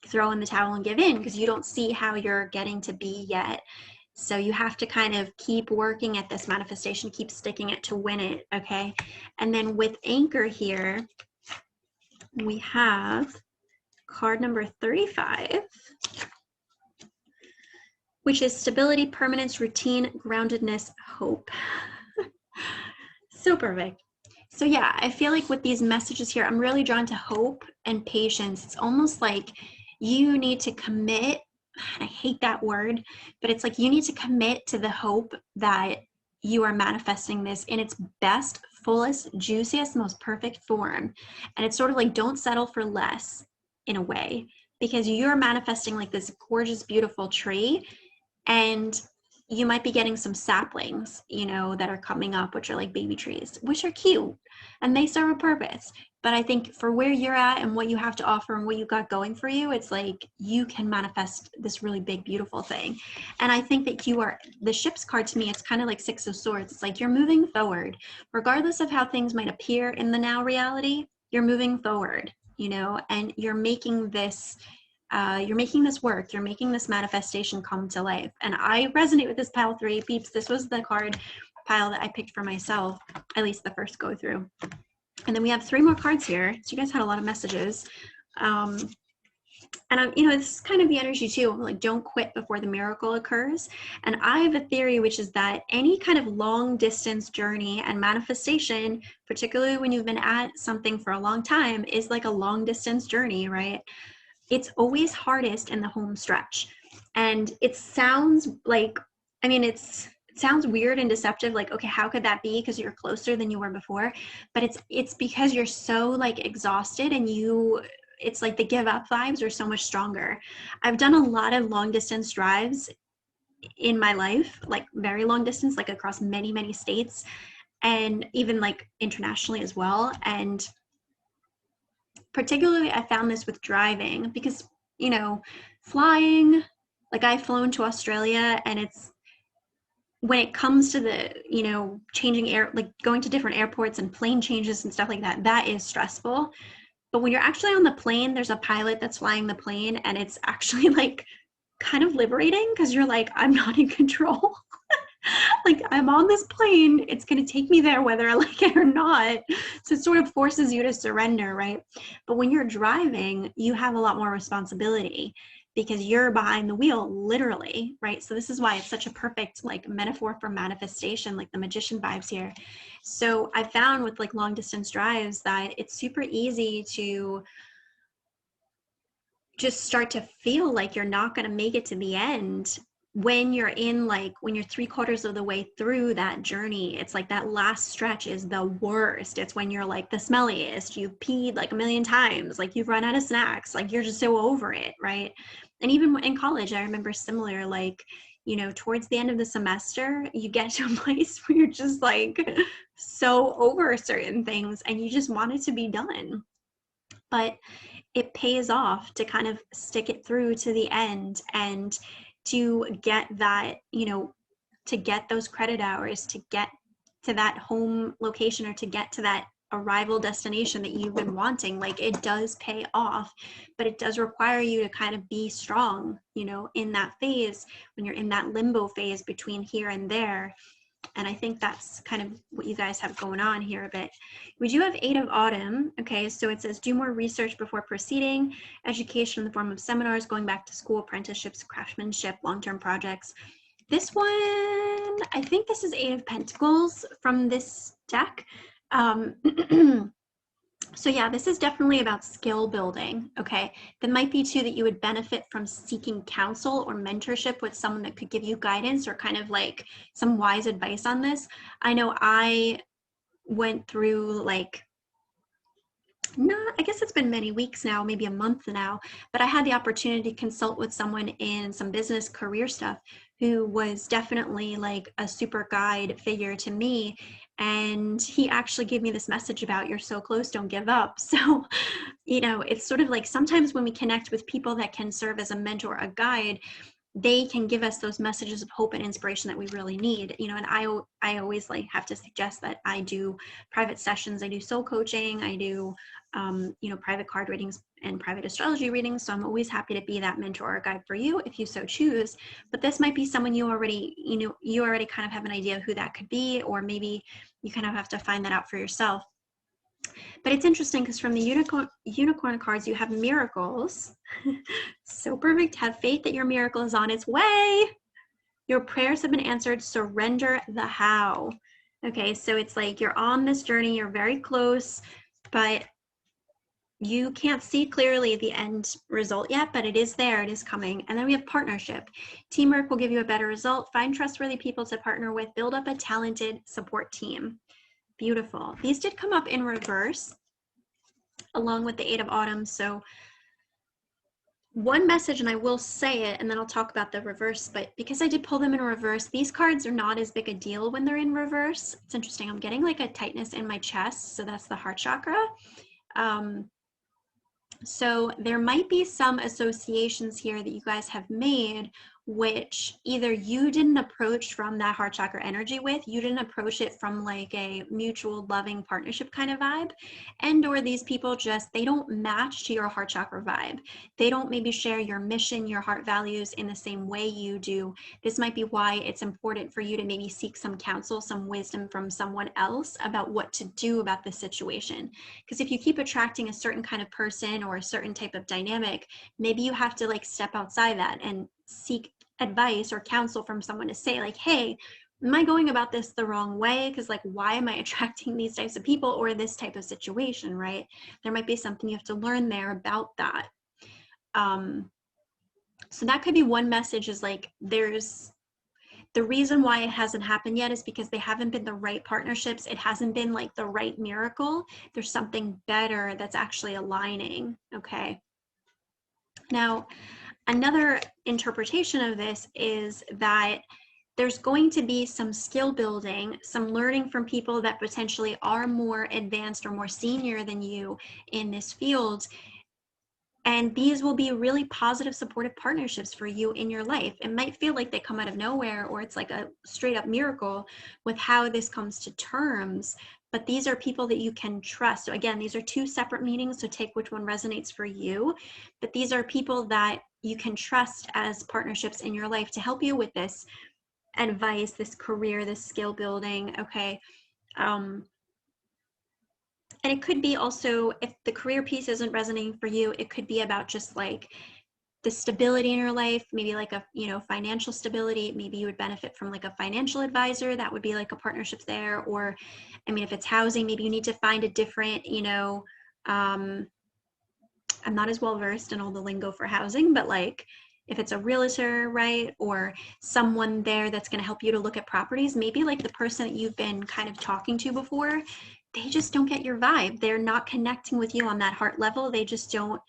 throw in the towel and give in, because you don't see how you're getting to B yet. So you have to kind of keep working at this manifestation, keep sticking it to win it, okay? And then with anchor here, we have card number 35, which is stability, permanence, routine, groundedness, hope. So perfect. So yeah, I feel like with these messages here, I'm really drawn to hope and patience. It's almost like you need to commit. I hate that word, but it's like you need to commit to the hope that you are manifesting this in its best, fullest, juiciest, most perfect form. And it's sort of like, don't settle for less in a way, because you're manifesting like this gorgeous, beautiful tree, and you might be getting some saplings, you know, that are coming up, which are like baby trees, which are cute and they serve a purpose. But I think for where you're at and what you have to offer and what you got going for you, it's like you can manifest this really big, beautiful thing. And I think that you are, the ship's card to me, it's kind of like Six of Swords. It's like you're moving forward, regardless of how things might appear in the now reality, you're moving forward, you know, and you're making this work, you're making this manifestation come to life. And I resonate with this pile 3, peeps. This was the card pile that I picked for myself, at least the first go through. And then we have 3 more cards here. So you guys had a lot of messages. And you know, this is kind of the energy too, like don't quit before the miracle occurs. And I have a theory, which is that any kind of long distance journey and manifestation, particularly when you've been at something for a long time, is like a long distance journey, right? It's always hardest in the home stretch. And it sounds like, I mean, it sounds weird and deceptive, like, okay, how could that be? Because you're closer than you were before. But it's because you're so like exhausted, and it's like the give up vibes are so much stronger. I've done a lot of long distance drives in my life, like very long distance, like across many, many states, and even like internationally as well. And particularly I found this with driving, because, you know, flying, like I've flown to Australia, and it's, when it comes to the, you know, changing like going to different airports and plane changes and stuff like that, that is stressful. But when you're actually on the plane, there's a pilot that's flying the plane, and it's actually like kind of liberating, because you're like, I'm not in control. Like, I'm on this plane, it's going to take me there whether I like it or not. So it sort of forces you to surrender, right? But when you're driving, you have a lot more responsibility, because you're behind the wheel, literally, right? So this is why it's such a perfect like metaphor for manifestation, like the magician vibes here. So I found with like long distance drives that it's super easy to just start to feel like you're not going to make it to the end when you're in, like, when you're 3/4 of the way through that journey. It's like that last stretch is the worst. It's when you're like the smelliest, you've peed like a million times, like you've run out of snacks, like you're just so over it, right? And even in college, I remember similar, like, you know, towards the end of the semester, you get to a place where you're just like so over certain things and you just want it to be done. But it pays off to kind of stick it through to the end, and to get that, you know, to get those credit hours, to get to that home location, or to get to that arrival destination that you've been wanting. Like, it does pay off, but it does require you to kind of be strong, you know, in that phase, when you're in that limbo phase between here and there. And I think that's kind of what you guys have going on here a bit. We do have 8 of Autumn. Okay, so it says, do more research before proceeding, education in the form of seminars, going back to school, apprenticeships, craftsmanship, long-term projects. This one, I think this is 8 of Pentacles from this deck. So yeah, this is definitely about skill building, okay? That might be too that you would benefit from seeking counsel or mentorship with someone that could give you guidance or kind of like some wise advice on this. I know I went through like, I guess it's been many weeks now, maybe a month now, but I had the opportunity to consult with someone in some business career stuff who was definitely like a super guide figure to me. And he actually gave me this message about, you're so close, don't give up. So, you know, it's sort of like sometimes when we connect with people that can serve as a mentor, a guide, they can give us those messages of hope and inspiration that we really need, you know. And I always like have to suggest that I do private sessions, I do soul coaching, I do you know, private card readings and private astrology readings. So I'm always happy to be that mentor or guide for you if you so choose. But this might be someone you already, you know, you already kind of have an idea of who that could be, or maybe you kind of have to find that out for yourself. But it's interesting because from the unicorn cards, you have miracles. So perfect. Have faith that your miracle is on its way. Your prayers have been answered. Surrender the how. Okay, so it's like you're on this journey, you're very close, but you can't see clearly the end result yet, but it is there, it is coming. And then we have partnership. Teamwork will give you a better result. Find trustworthy people to partner with. Build up a talented support team. Beautiful. These did come up in reverse along with the 8 of Autumn. So one message, and I will say it, and then I'll talk about the reverse, but because I did pull them in reverse, these cards are not as big a deal when they're in reverse. It's interesting. I'm getting like a tightness in my chest. So that's the heart chakra. So there might be some associations here that you guys have made, which either you didn't approach from that heart chakra energy with, you didn't approach it from like a mutual loving partnership kind of vibe, and or these people just, they don't match to your heart chakra vibe. They don't maybe share your mission, your heart values in the same way you do. This might be why it's important for you to maybe seek some counsel, some wisdom from someone else about what to do about this situation. Because if you keep attracting a certain kind of person or a certain type of dynamic, maybe you have to like step outside that and seek advice or counsel from someone to say like, hey, am I going about this the wrong way? Because like, why am I attracting these types of people or this type of situation, right? There might be something you have to learn there about that. So that could be one message, is like, there's the reason why it hasn't happened yet is because they haven't been the right partnerships. It hasn't been like the right miracle. There's something better that's actually aligning. Okay. Now, another interpretation of this is that there's going to be some skill building, some learning from people that potentially are more advanced or more senior than you in this field. And these will be really positive, supportive partnerships for you in your life. It might feel like they come out of nowhere, or it's like a straight up miracle with how this comes to terms, but these are people that you can trust. So again, these are two separate meanings, so take which one resonates for you. But these are people that you can trust as partnerships in your life to help you with this advice, this career, this skill building, okay? And it could be also, if the career piece isn't resonating for you, it could be about just like the stability in your life, maybe like a, you know, financial stability. Maybe you would benefit from like a financial advisor. That would be like a partnership there. Or, I mean, if it's housing, maybe you need to find a different, you know, I'm not as well versed in all the lingo for housing, but like if it's a realtor, right? Or someone there that's going to help you to look at properties, maybe like the person that you've been kind of talking to before, they just don't get your vibe. They're not connecting with you on that heart level. They just don't,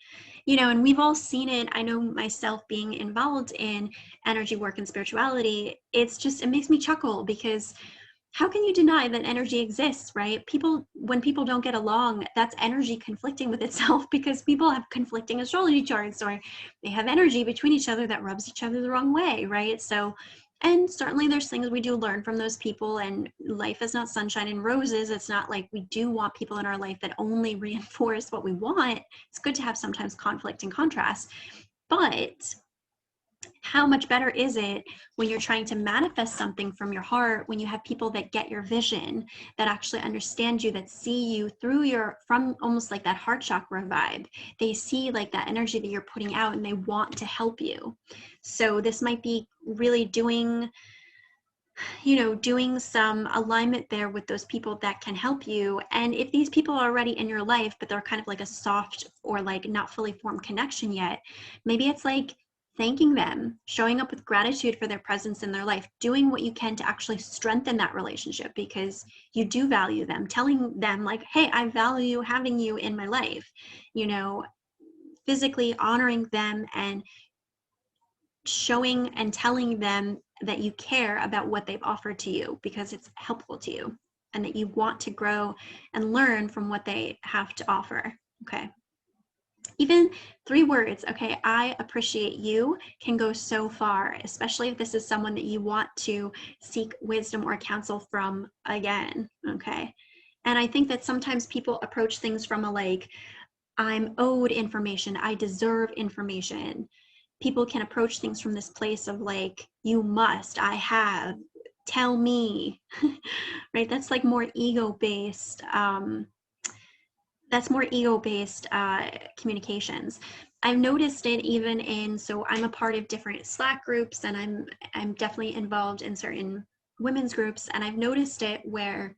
you know, and we've all seen it. I know myself being involved in energy work and spirituality, it's just, it makes me chuckle, because how can you deny that energy exists, right? When people don't get along, that's energy conflicting with itself, because people have conflicting astrology charts, or they have energy between each other that rubs each other the wrong way, right? So, and certainly there's things we do learn from those people, and life is not sunshine and roses. It's not like we do want people in our life that only reinforce what we want. It's good to have sometimes conflict and contrast, but how much better is it when you're trying to manifest something from your heart, when you have people that get your vision, that actually understand you, that see you through from almost like that heart chakra vibe. They see like that energy that you're putting out, and they want to help you. So this might be really doing some alignment there with those people that can help you. And if these people are already in your life, but they're kind of like a soft or like not fully formed connection yet, maybe it's like thanking them, showing up with gratitude for their presence in their life, doing what you can to actually strengthen that relationship because you do value them, telling them like, hey, I value having you in my life, physically honoring them and showing and telling them that you care about what they've offered to you because it's helpful to you and that you want to grow and learn from what they have to offer. Okay. Even 3 words, okay, I appreciate you, can go so far, especially if this is someone that you want to seek wisdom or counsel from again, okay? And I think that sometimes people approach things from a like, I'm owed information, I deserve information. People can approach things from this place of like, you must, I have, tell me, right? That's like more ego-based, communications. I've noticed it even in, so I'm a part of different Slack groups, and I'm definitely involved in certain women's groups, and I've noticed it where,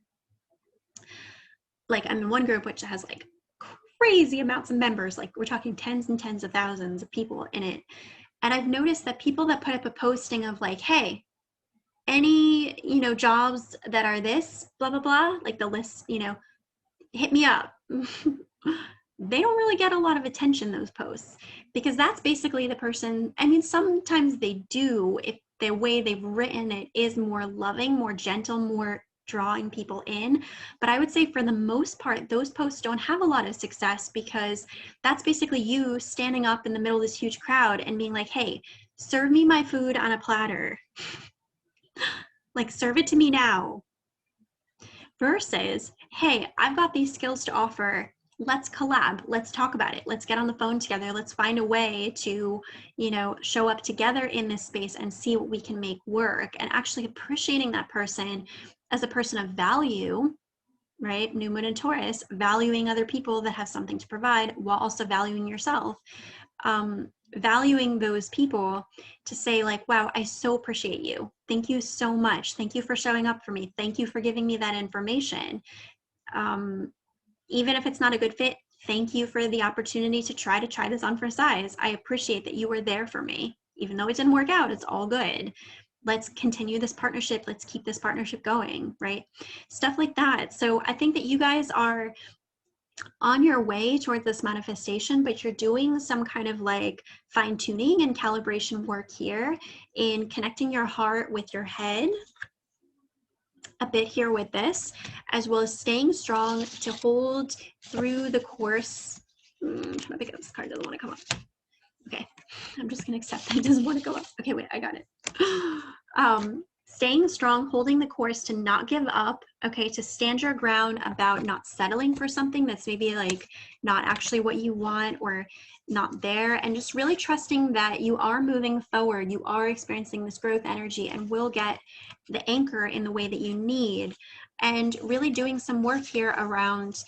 like, I'm in one group which has like crazy amounts of members, like we're talking tens and tens of thousands of people in it. And I've noticed that people that put up a posting of like, hey, any, jobs that are this, blah, blah, blah, like the list, hit me up. They don't really get a lot of attention, those posts, because that's basically the person, I mean, sometimes they do if the way they've written it is more loving, more gentle, more drawing people in. But I would say for the most part, those posts don't have a lot of success, because that's basically you standing up in the middle of this huge crowd and being like, hey, serve me my food on a platter. Like, serve it to me now. Versus, hey, I've got these skills to offer. Let's collab. Let's talk about it. Let's get on the phone together. Let's find a way to, show up together in this space and see what we can make work, and actually appreciating that person as a person of value, right? New Moon in Taurus, valuing other people that have something to provide while also valuing yourself. Valuing those people to say like, wow, I so appreciate you. Thank you so much. Thank you for showing up for me. Thank you for giving me that information. Even if it's not a good fit, thank you for the opportunity to try this on for size. I appreciate that you were there for me. Even though it didn't work out, it's all good. Let's continue this partnership. Let's keep this partnership going, right? Stuff like that. So I think that you guys are on your way towards this manifestation, but you're doing some kind of like fine tuning and calibration work here in connecting your heart with your head a bit here with this, as well as staying strong to hold through the course. I'm trying to pick up this card, doesn't want to come up. Okay, I'm just gonna accept that it doesn't want to go up. Okay, wait, I got it. Staying strong, holding the course to not give up, okay, to stand your ground about not settling for something that's maybe like not actually what you want or not there, and just really trusting that you are moving forward, you are experiencing this growth energy and will get the anchor in the way that you need, and really doing some work here around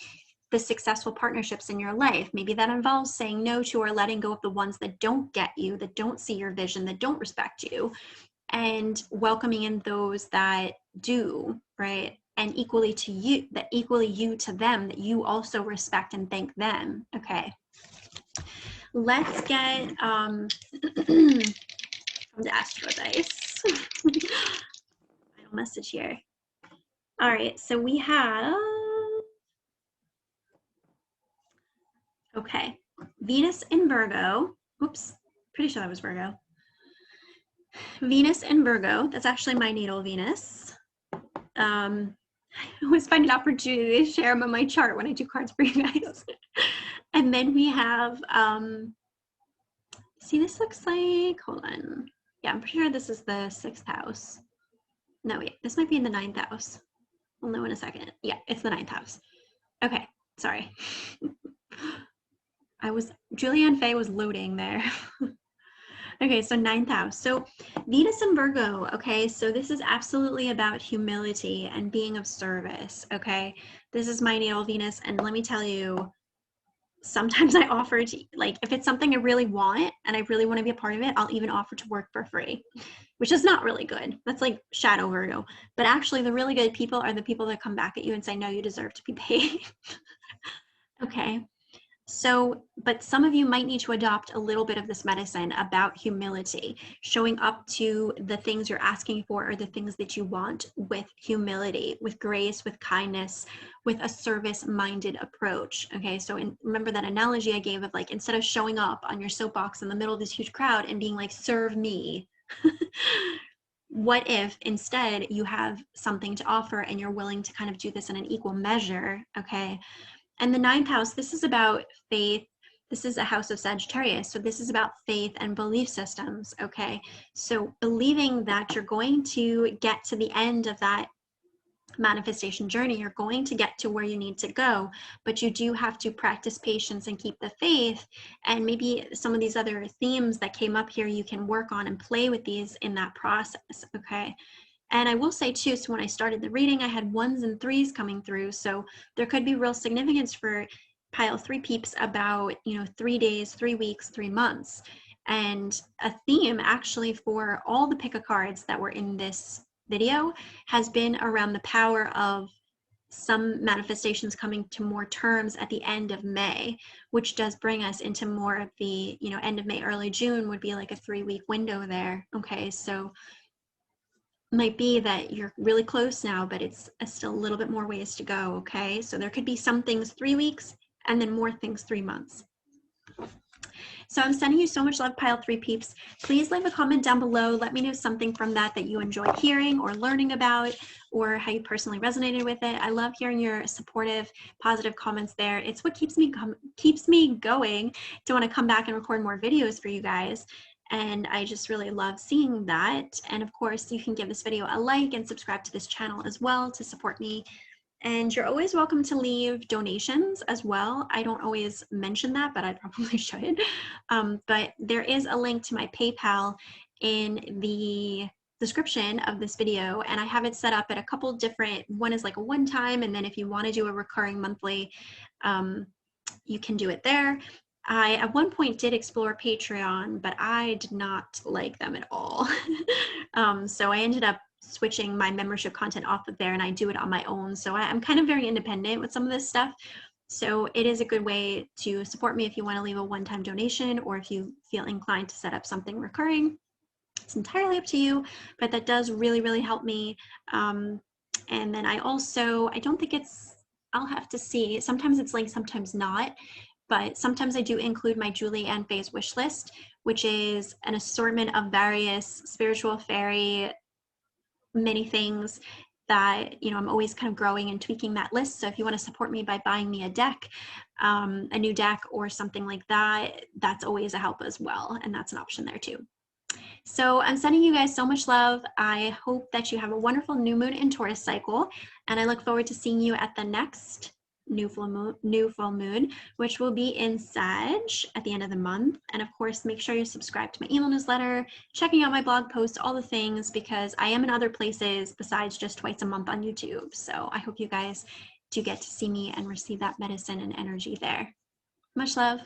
the successful partnerships in your life. Maybe that involves saying no to or letting go of the ones that don't get you, that don't see your vision, that don't respect you, and welcoming in those that do, right? And equally to you, that equally you to them, that you also respect and thank them. Okay. Let's get from the Astro Dice. Final message here. All right, so we have, okay, Venus in Virgo. Oops, pretty sure that was Virgo. Venus in Virgo, that's actually my natal Venus. I always find an opportunity to share them on my chart when I do cards for you guys. And then we have, see, this looks like, hold on. Yeah, I'm pretty sure this is the 6th house. No, wait, this might be in the 9th house. We'll know in a second. Yeah, it's the 9th house. Okay, sorry. Julianne Faye was loading there. Okay, so 9th house. So Venus in Virgo, okay? So this is absolutely about humility and being of service, okay? This is my natal Venus, and let me tell you, sometimes I offer to, like, if it's something I really want and I really want to be a part of it, I'll even offer to work for free, which is not really good. That's like shadow Virgo. But actually, the really good people are the people that come back at you and say, no, you deserve to be paid. Okay. So, but some of you might need to adopt a little bit of this medicine about humility, showing up to the things you're asking for or the things that you want with humility, with grace, with kindness, with a service-minded approach. Okay, so remember that analogy I gave of like, instead of showing up on your soapbox in the middle of this huge crowd and being like, serve me. What if instead you have something to offer and you're willing to kind of do this in an equal measure, okay? And the 9th house, this is about faith. This is a house of Sagittarius. So this is about faith and belief systems, okay? So believing that you're going to get to the end of that manifestation journey, you're going to get to where you need to go, but you do have to practice patience and keep the faith. And maybe some of these other themes that came up here, you can work on and play with these in that process, okay? And I will say too, so when I started the reading, I had 1s and 3s coming through. So there could be real significance for pile 3 peeps about, 3 days, 3 weeks, 3 months. And a theme actually for all the pick a cards that were in this video has been around the power of some manifestations coming to more terms at the end of May, which does bring us into more of the, end of May, early June would be like a 3-week window there. Okay, so might be that you're really close now, but it's still a little bit more ways to go. Okay, so there could be some things 3 weeks and then more things 3 months. So I'm sending you so much love, pile 3 peeps. Please leave a comment down below. Let me know something from that you enjoyed hearing or learning about, or how you personally resonated with it. I love hearing your supportive, positive comments there. It's what keeps me going to want to come back and record more videos for you guys. And I just really love seeing that. And of course, you can give this video a like and subscribe to this channel as well to support me. And you're always welcome to leave donations as well. I don't always mention that, but I probably should. But there is a link to my PayPal in the description of this video, and I have it set up at a couple different, one is like a one-time, and then if you want to do a recurring monthly, you can do it there. I at one point did explore Patreon, but I did not like them at all. So I ended up switching my membership content off of there, and I do it on my own. So I'm kind of very independent with some of this stuff. So it is a good way to support me if you want to leave a one-time donation, or if you feel inclined to set up something recurring. It's entirely up to you, but that does really, really help me. And then I don't think I'll have to see. Sometimes it's linked, sometimes not. But sometimes I do include my Julie and Faye's wish list, which is an assortment of various spiritual, fairy, many things that, I'm always kind of growing and tweaking that list. So if you want to support me by buying me a deck, a new deck or something like that, that's always a help as well. And that's an option there too. So I'm sending you guys so much love. I hope that you have a wonderful new moon and Taurus cycle. And I look forward to seeing you at the next new full moon, which will be in Sag at the end of the month. And of course, make sure you're subscribed to my email newsletter, checking out my blog posts, all the things, because I am in other places besides just twice a month on YouTube. So I hope you guys do get to see me and receive that medicine and energy there. Much love.